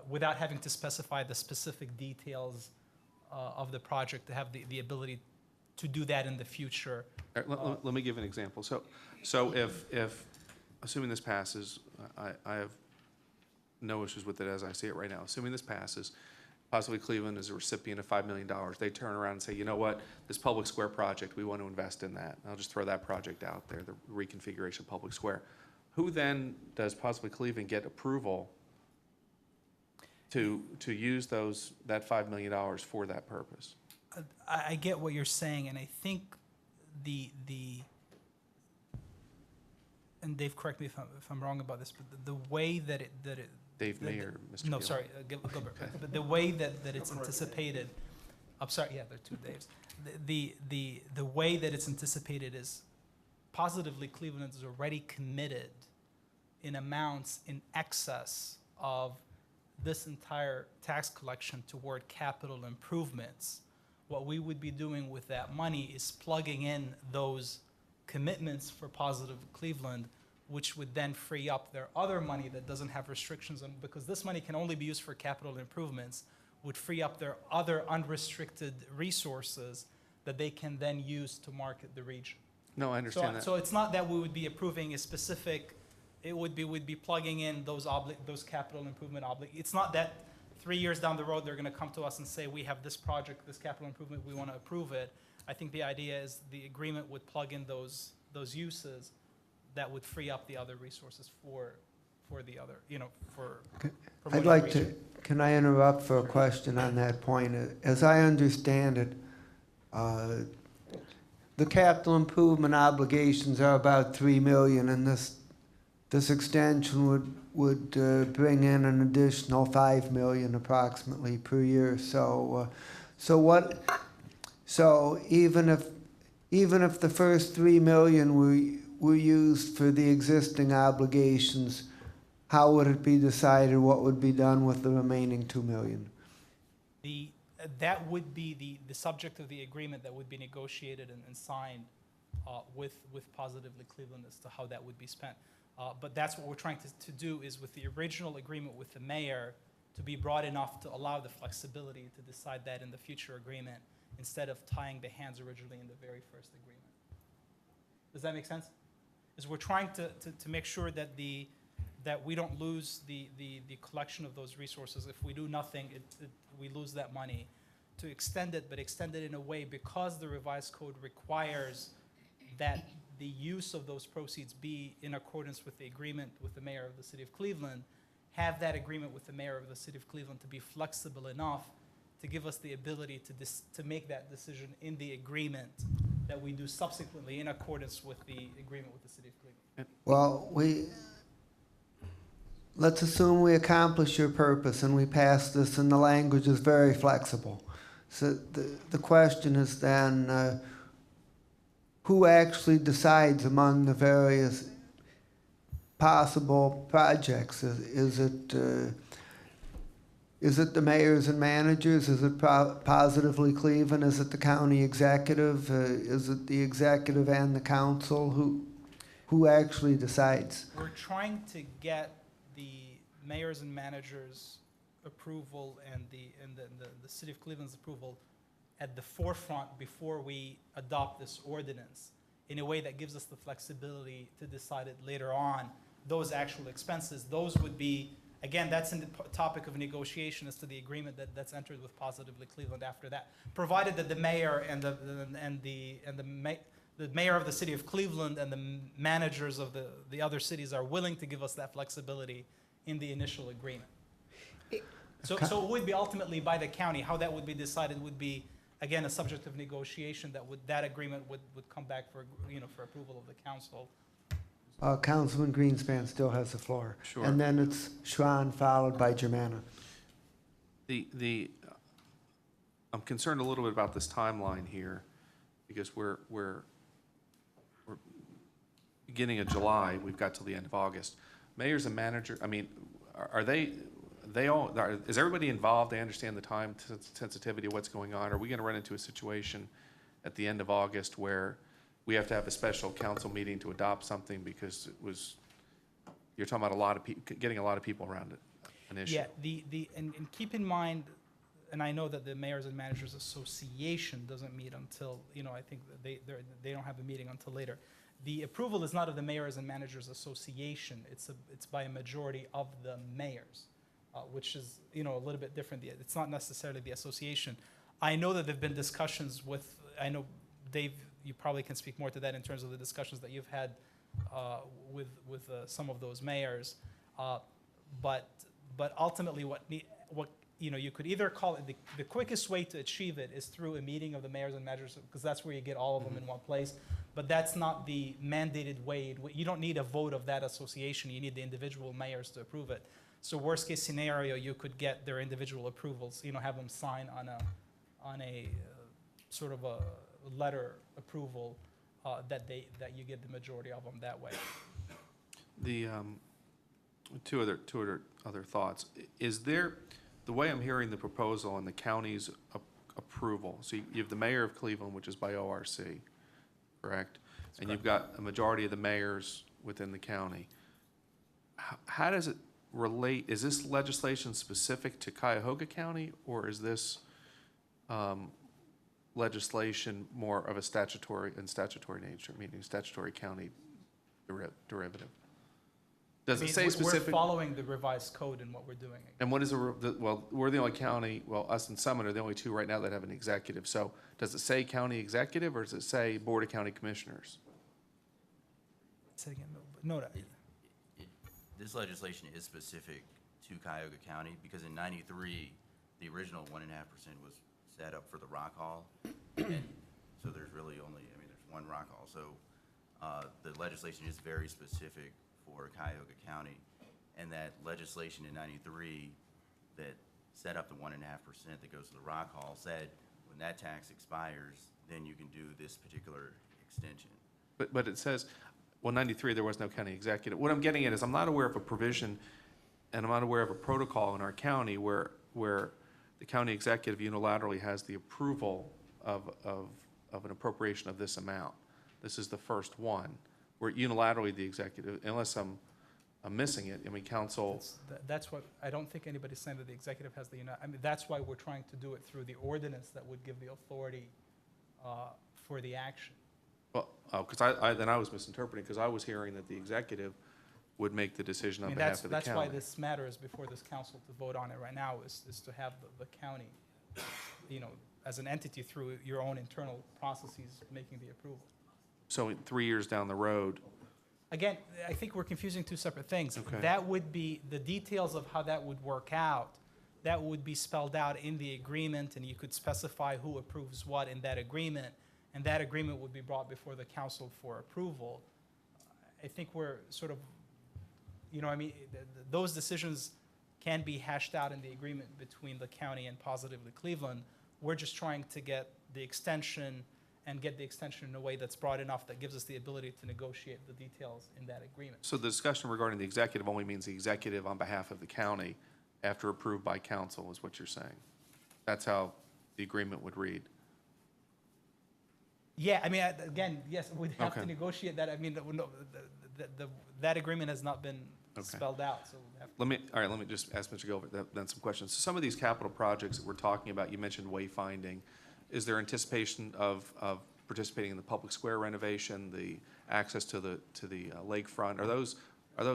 without having to specify the specific details of the project, to have the ability to do that in the future. Let me give an example. So if assuming this passes, I have no issues with it as I see it right now. Assuming this passes, possibly Cleveland is a recipient of $5 million. They turn around and say, you know what, this public square project, we want to invest in that. I'll just throw that project out there, the reconfiguration of public square. Who then does possibly Cleveland get approval to use that $5 million for that purpose. I get what you're saying, and I think and Dave, correct me if I'm wrong about this, but the way that it Dave May or Mr. No, Gill? sorry, Gilbert. But the way that it's anticipated, I'm sorry, yeah, there are two Daves. The way that it's anticipated is positively Cleveland is already committed in amounts in excess of this entire tax collection toward capital improvements. What we would be doing with that money is plugging in those commitments for positive Cleveland, which would then free up their other money that doesn't have restrictions on, because this money can only be used for capital improvements, would free up their other unrestricted resources that they can then use to market the region. No, I understand that. So it's not that we would be approving a specific, we'd be plugging in those capital improvement It's not that 3 years down the road, they're gonna come to us and say, we have this project, this capital improvement, we wanna approve it. I think the idea is the agreement would plug in those uses that would free up the other resources for the other, for I'd like to, can I interrupt for a question on that point? As I understand it, the capital improvement obligations are about $3 million, and this extension would bring in an additional $5 million approximately per year. So even if the first $3 million were used for the existing obligations, how would it be decided what would be done with the remaining $2 million? That would be the subject of the agreement that would be negotiated and signed with Positively Cleveland as to how that would be spent. But that's what we're trying to do, is with the original agreement with the mayor to be broad enough to allow the flexibility to decide that in the future agreement, instead of tying the hands originally in the very first agreement. Does that make sense? Is we're trying to make sure that that we don't lose the collection of those resources. If we do nothing, we lose that money. To extend it, but extend it in a way, because the revised code requires that the use of those proceeds be in accordance with the agreement with the mayor of the city of Cleveland, have that agreement with the mayor of the city of Cleveland to be flexible enough to give us the ability to make that decision in the agreement that we do subsequently in accordance with the agreement with the city of Cleveland. Well, let's assume we accomplish your purpose and we pass this, and the language is very flexible. So the question is then, who actually decides among the various possible projects? Is it the mayors and managers? Is it Positively Cleveland? Is it the county executive? Is it the executive and the council? Who actually decides? We're trying to get the mayors and managers' approval and the city of Cleveland's approval at the forefront before we adopt this ordinance, in a way that gives us the flexibility to decide it later on. Those actual expenses, those would be, again, that's in the topic of negotiation as to the agreement that's entered with Positively Cleveland after that, provided that the mayor and the mayor of the city of Cleveland and the managers of the other cities are willing to give us that flexibility in the initial agreement. So it would be ultimately by the county. How that would be decided would be, again, a subject of negotiation. That agreement would come back for approval of the council. Councilman Greenspan still has the floor. Sure. And then it's Sharon, followed by Germana. I'm concerned a little bit about this timeline here, because we're beginning of July, we've got till the end of August. Mayors and manager, I mean, is everybody involved? They understand the time sensitivity of what's going on? Are we gonna run into a situation at the end of August where we have to have a special council meeting to adopt something because you're talking about a lot of people, getting a lot of people around it, an issue? Yeah, and keep in mind, and I know that the Mayors and Managers Association doesn't meet until, I think that they don't have a meeting until later. The approval is not of the Mayors and Managers Association. It's by a majority of the mayors, which is, a little bit different. It's not necessarily the association. I know that there have been discussions with, I know, Dave, you probably can speak more to that in terms of the discussions that you've had what some of those mayors. But ultimately, what, you could either call it, the quickest way to achieve it is through a meeting of the mayors and managers, because that's where you get all of them in one place. But that's not the mandated way. You don't need a vote of that association. You need the individual mayors to approve it. So worst case scenario, you could get their individual approvals, have them sign on a sort of a letter approval that you get the majority of them that way. The two other thoughts. Is there, the way I'm hearing the proposal and the county's approval, so you have the mayor of Cleveland, which is by ORC, correct? And you've got a majority of the mayors within the county. How does it relate? Is this legislation specific to Cuyahoga County, or is this legislation more of a statutory nature, meaning statutory county derivative? Does it say specific? We're following the revised code in what we're doing. And what is well, we're the only county, well, us and Summit are the only two right now that have an executive. So does it say county executive, or does it say Board of County Commissioners? Say again, no. This legislation is specific to Cuyahoga County because in '93, the original 1.5% was set up for the Rock Hall. And so there's really only, there's one Rock Hall. So the legislation is very specific for Cuyahoga County. And that legislation in '93 that set up the 1.5% that goes to the Rock Hall said when that tax expires, then you can do this particular extension. But it says, well, '93, there was no county executive. What I'm getting at is I'm not aware of a provision and I'm not aware of a protocol in our county where the county executive unilaterally has the approval of an appropriation of this amount. This is the first one where unilaterally the executive, unless I'm missing it, council. That's what, I don't think anybody's saying that the executive has that's why we're trying to do it through the ordinance that would give the authority for the action. Well, because I was misinterpreting, because I was hearing that the executive would make the decision on behalf of the county. That's why this matters before this council to vote on it right now, is to have the county, as an entity through your own internal processes making the approval. So 3 years down the road. Again, I think we're confusing two separate things. Okay. That would be, the details of how that would work out, that would be spelled out in the agreement, and you could specify who approves what in that agreement, and that agreement would be brought before the council for approval. I think we're sort of, those decisions can be hashed out in the agreement between the county and Positively Cleveland. We're just trying to get the extension and get the extension in a way that's broad enough that gives us the ability to negotiate the details in that agreement. So the discussion regarding the executive only means the executive on behalf of the county after approved by council is what you're saying. That's how the agreement would read. Yeah, again, yes, we'd have to Okay. negotiate that. That agreement has not been spelled out, so we'll have to. Let me just ask Mr. Gilbert then some questions. So some of these capital projects that we're talking about, you mentioned wayfinding. Is there anticipation of participating in the public square renovation, the access to the lakefront? Are those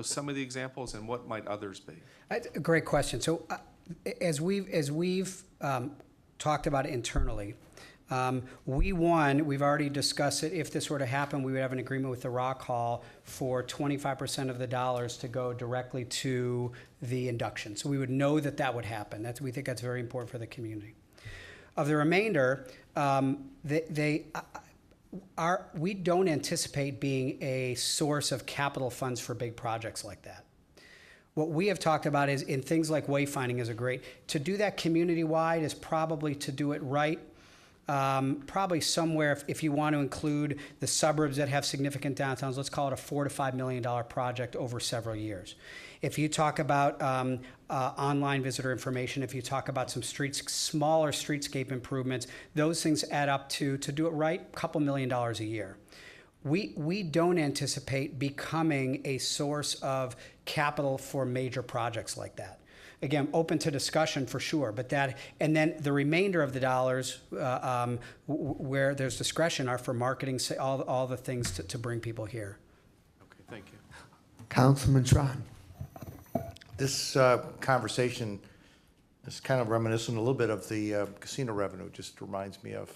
some of the examples, and what might others be? A great question. So as we've talked about it internally, we've already discussed it. If this were to happen, we would have an agreement with the Rock Hall for 25% of the dollars to go directly to the induction. So we would know that would happen. We think that's very important for the community. Of the remainder, we don't anticipate being a source of capital funds for big projects like that. What we have talked about is in things like wayfinding to do that community-wide is probably to do it right. Probably somewhere, if you want to include the suburbs that have significant downtowns, let's call it a $4 to $5 million project over several years. If you talk about online visitor information, if you talk about some smaller streetscape improvements, those things add up to do it right, a couple $1 million a year. We don't anticipate becoming a source of capital for major projects like that. Again, open to discussion for sure, but and then the remainder of the dollars where there's discretion are for marketing, all the things to bring people here. Okay, thank you. Councilman Tron. This conversation is kind of reminiscent a little bit of the casino revenue. Just reminds me of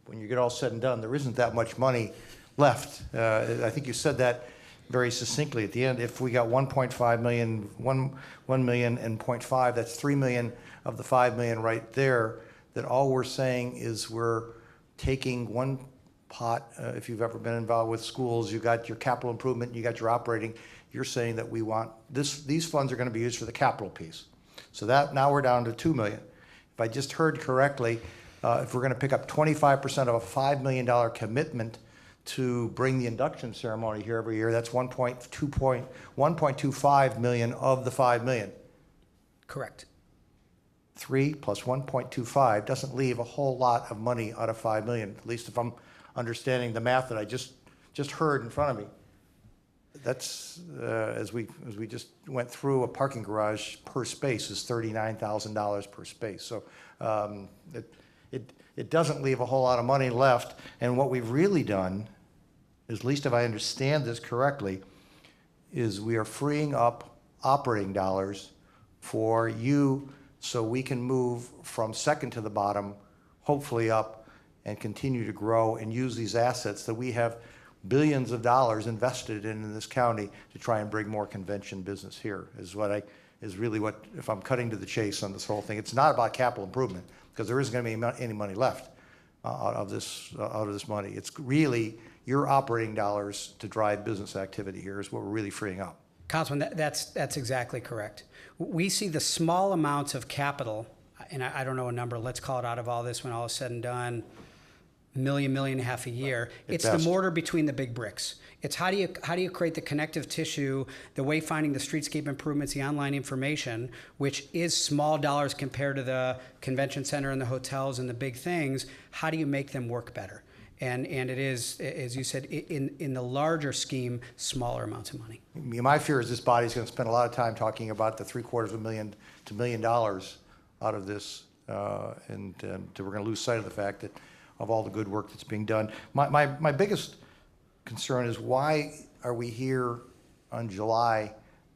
when you get all said and done, there isn't that much money left. I think you said that very succinctly at the end. If we got 1.5 million, 1 million and 0.5, that's 3 million of the 5 million right there, that all we're saying is we're taking one pot, if you've ever been involved with schools, you got your capital improvement, you got your operating, you're saying that we want, these funds are gonna be used for the capital piece. So that, now we're down to 2 million. If I just heard correctly, if we're gonna pick up 25% of a $5 million commitment to bring the induction ceremony here every year, that's 1.25 million of the 5 million. Correct. 3 plus 1.25 doesn't leave a whole lot of money out of 5 million, at least if I'm understanding the math that I just heard in front of me. That's, as we just went through, a parking garage per space is $39,000 per space. So it doesn't leave a whole lot of money left. And what we've really done, at least if I understand this correctly, is we are freeing up operating dollars for you so we can move from second to the bottom, hopefully up, and continue to grow and use these assets that we have billions of dollars invested in this county to try and bring more convention business here, is really what, if I'm cutting to the chase on this whole thing. It's not about capital improvement, because there isn't going to be any money left out of this money. It's really your operating dollars to drive business activity here is what we're really freeing up. Councilman, that's exactly correct. We see the small amounts of capital, and I don't know a number, let's call it out of all this when all is said and done, million and a half a year. It's the mortar between the big bricks. It's how do you create the connective tissue, the wayfinding, the streetscape improvements, the online information, which is small dollars compared to the convention center and the hotels and the big things. How do you make them work better? And it is, as you said, in the larger scheme, smaller amounts of money. My fear is this body's going to spend a lot of time talking about the $750,000 to $1 million out of this, and we're going to lose sight of the fact that of all the good work that's being done. My biggest concern is, why are we here on July,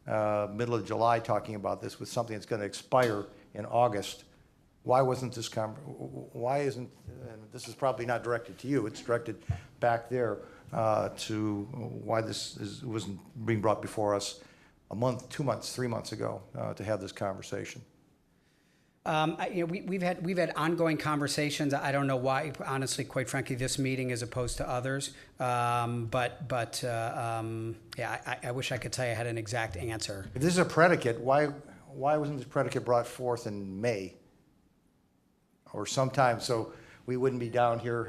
middle of July, talking about this with something that's going to expire in August? Why wasn't this why isn't, and this is probably not directed to you, it's directed back there, to why this wasn't being brought before us a month, 2 months, 3 months ago, to have this conversation? We've had ongoing conversations. I don't know why, honestly, quite frankly, this meeting as opposed to others. I wish I could tell you I had an exact answer. If this is a predicate, why wasn't this predicate brought forth in May or sometime, so we wouldn't be down here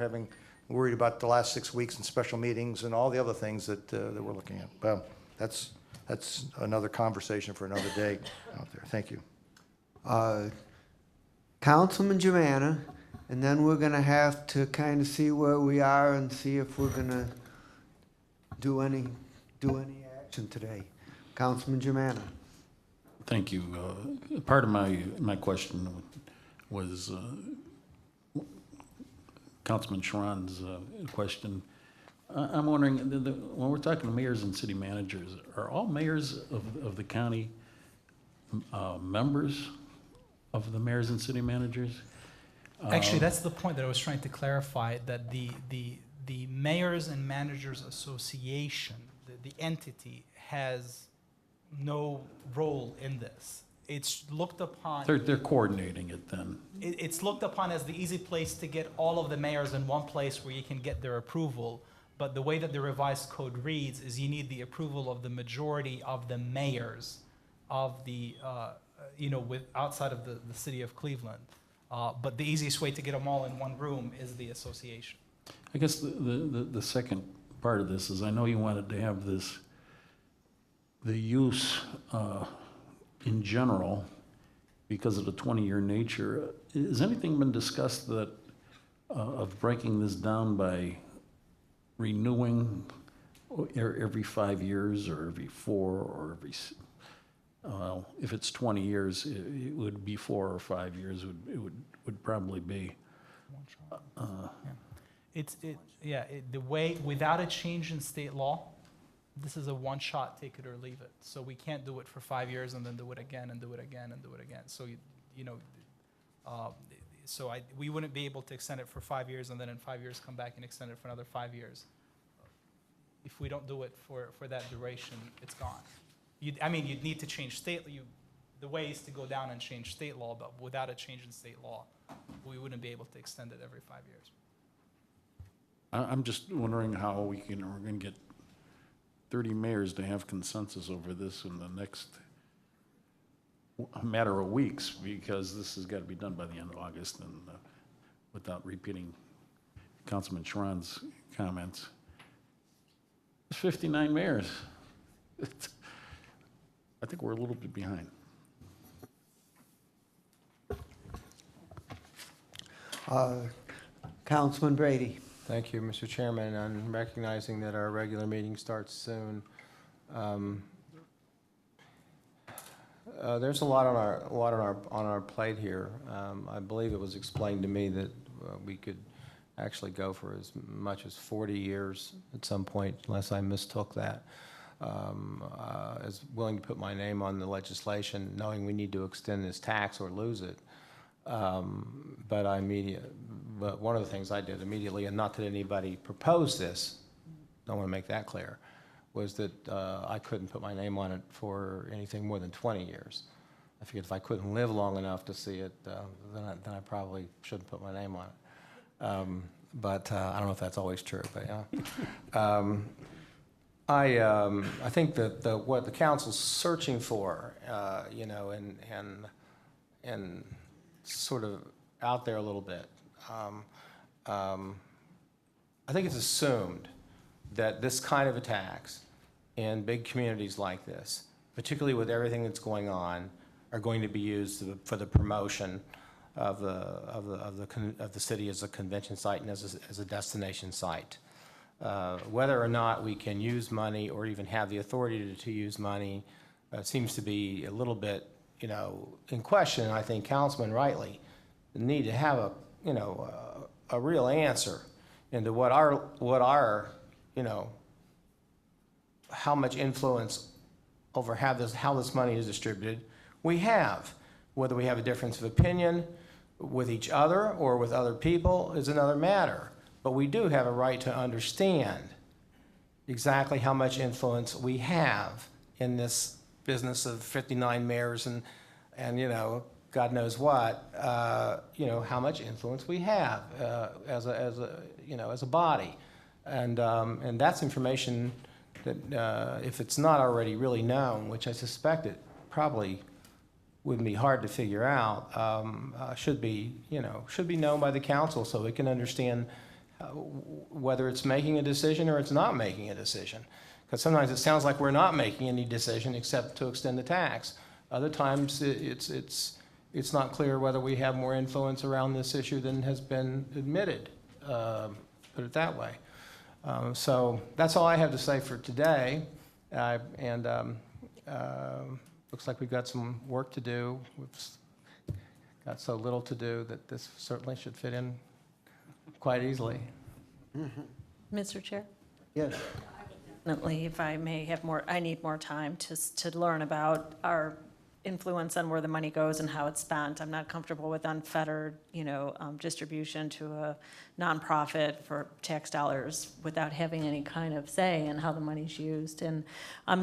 worried about the last 6 weeks and special meetings and all the other things that we're looking at? Well, that's another conversation for another day out there. Thank you. Councilman Jumana, and then we're gonna have to kind of see where we are and see if we're gonna do any action today. Councilman Jumana. Thank you. Part of my question was Councilman Sharon's question. I'm wondering, when we're talking to mayors and city managers, are all mayors of the county members of the mayors and city managers? Actually, that's the point that I was trying to clarify, that the Mayors and Managers Association, the entity, has no role in this. It's looked upon... They're coordinating it then. It's looked upon as the easy place to get all of the mayors in one place where you can get their approval. But the way that the revised code reads is you need the approval of the majority of the mayors of the, outside of the city of Cleveland. But the easiest way to get them all in one room is the association. I guess the second part of this is, I know you wanted to have the use in general because of the 20-year nature. Has anything been discussed of breaking this down by renewing every 5 years or every 4 or every, if it's 20 years, it would be 4 or 5 years, it would probably be. The way, without a change in state law, this is a one-shot, take it or leave it. So we can't do it for 5 years and then do it again and do it again and do it again. So, we wouldn't be able to extend it for 5 years and then in 5 years come back and extend it for another 5 years. If we don't do it for that duration, it's gone. You'd need to change state. the way is to go down and change state law, but without a change in state law, we wouldn't be able to extend it every 5 years. I'm just wondering how we're gonna get 30 mayors to have consensus over this in the next matter of weeks, because this has got to be done by the end of August, and without repeating Councilman Schron's comments. 59 mayors. I think we're a little bit behind. Councilman Brady. Thank you, Mr. Chairman. And recognizing that our regular meeting starts soon, there's a lot on our plate here. I believe it was explained to me that we could actually go for as much as 40 years at some point, unless I mistook that. As willing to put my name on the legislation, knowing we need to extend this tax or lose it. But one of the things I did immediately, and not that anybody proposed this, I want to make that clear, was that I couldn't put my name on it for anything more than 20 years. I figured if I couldn't live long enough to see it, then I probably shouldn't put my name on it. But I don't know if that's always true, but yeah. I think that what the council's searching for, you know, and sort of out there a little bit. I think it's assumed that this kind of a tax in big communities like this, particularly with everything that's going on, are going to be used for the promotion of the city as a convention site and as a destination site. Whether or not we can use money or even have the authority to use money seems to be a little bit, you know, in question. And I think Councilman rightly need to have a real answer into what our you know, how much influence over how this money is distributed we have. Whether we have a difference of opinion with each other or with other people is another matter. But we do have a right to understand exactly how much influence we have in this business of 59 mayors and you know, God knows what, you know, how much influence we have as a body. And that's information that, if it's not already really known, which I suspect it probably wouldn't be hard to figure out, should be known by the council so we can understand whether it's making a decision or it's not making a decision. Because sometimes it sounds like we're not making any decision except to extend the tax. Other times it's not clear whether we have more influence around this issue than has been admitted, put it that way. So that's all I have to say for today. Looks like we've got some work to do. We've got so little to do that this certainly should fit in quite easily. Mr. Chair? Yes. Definitely, if I may have more, I need more time to learn about our influence on where the money goes and how it's spent. I'm not comfortable with unfettered, you know, distribution to a nonprofit for tax dollars without having any kind of say in how the money's used. And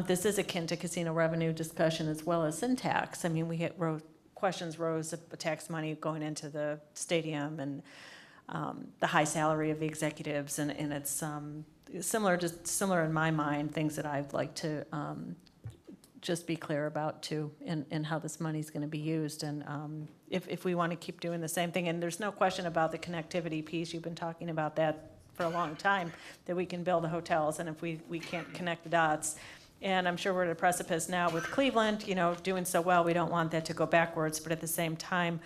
this is akin to casino revenue discussion as well as sin tax. I mean, questions rose of tax money going into the stadium and the high salary of the executives, and it's similar in my mind, things that I'd like to just be clear about too, and how this money's going to be used. And if we want to keep doing the same thing, and there's no question about the connectivity piece, you've been talking about that for a long time, that we can build the hotels, and if we can't connect the dots. And I'm sure we're at a precipice now with Cleveland, you know, doing so well, we don't want that to go backwards, but at the same time,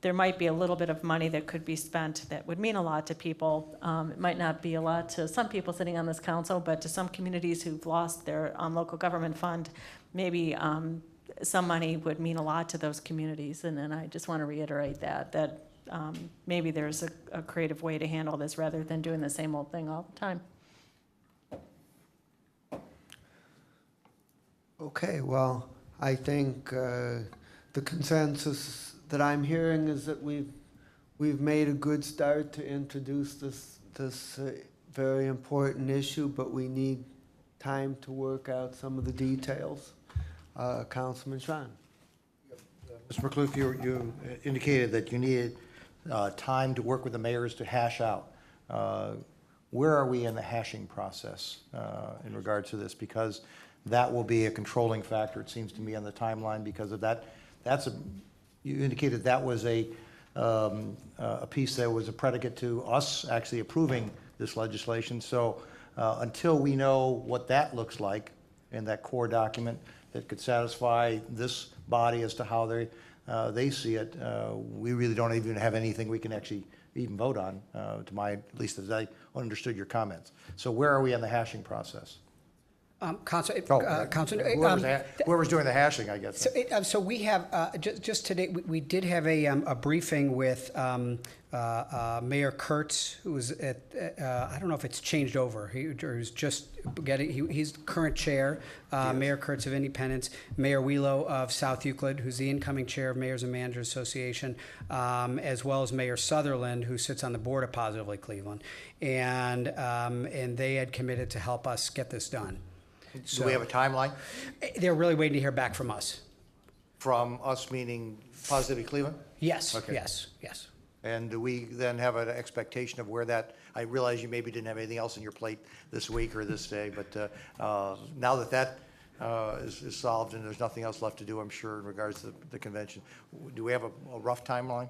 there might be a little bit of money that could be spent that would mean a lot to people. It might not be a lot to some people sitting on this council, but to some communities who've lost their local government fund, maybe some money would mean a lot to those communities. And then I just want to reiterate that maybe there's a creative way to handle this rather than doing the same old thing all the time. Okay, well, I think the consensus that I'm hearing is that we've made a good start to introduce this very important issue, but we need time to work out some of the details. Councilman Schron. Yes, Mr. McClure, you indicated that you needed time to work with the mayors to hash out. Where are we in the hashing process in regard to this? Because that will be a controlling factor, it seems to me, on the timeline because of that. You indicated that was a piece that was a predicate to us actually approving this legislation. So until we know what that looks like in that core document that could satisfy this body as to how they see it, we really don't even have anything we can actually even vote on, at least as I understood your comments. So where are we in the hashing process? Councilor, Whoever's doing the hashing, I guess. So we have, just today, we did have a briefing with Mayor Kurtz, who was at, I don't know if it's changed over. He's just he's current chair, Mayor Kurtz of Independence, Mayor Wheelo of South Euclid, who's the incoming chair of Mayors and Managers Association, as well as Mayor Sutherland, who sits on the board of Positively Cleveland. And they had committed to help us get this done. Do we have a timeline? They're really waiting to hear back from us. From us meaning Positively Cleveland? Yes, Okay. yes. And do we then have an expectation of where that, I realize you maybe didn't have anything else on your plate this week or this day, but now that is solved and there's nothing else left to do, I'm sure, in regards to the convention, do we have a rough timeline?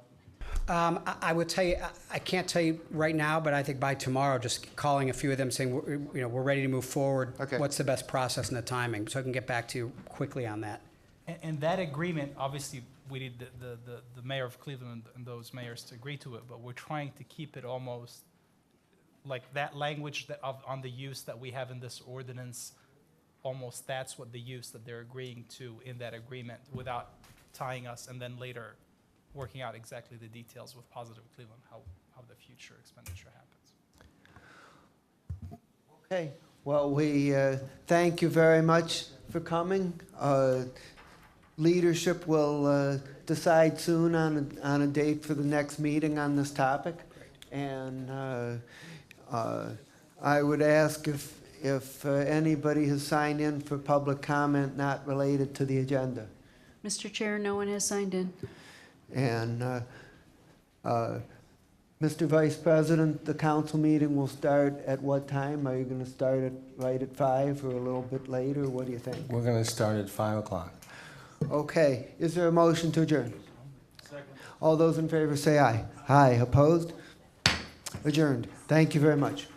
I would tell you, I can't tell you right now, but I think by tomorrow, just calling a few of them saying, we're ready to move forward. Okay. What's the best process and the timing? So I can get back to you quickly on that. And that agreement, obviously, we need the mayor of Cleveland and those mayors to agree to it, but we're trying to keep it almost like that language on the use that we have in this ordinance, almost that's what the use that they're agreeing to in that agreement without tying us and then later working out exactly the details with Positive Cleveland, how the future expenditure happens. Okay, well, we thank you very much for coming. Leadership will decide soon on a date for the next meeting on this topic. And I would ask if anybody has signed in for public comment not related to the agenda. Mr. Chair, no one has signed in. And Mr. Vice President, the council meeting will start at what time? Are you going to start it right at 5 or a little bit later? What do you think? We're going to start at 5 o'clock. Okay. Is there a motion to adjourn? Second. All those in favor say aye. Aye. Opposed? Adjourned. Thank you very much.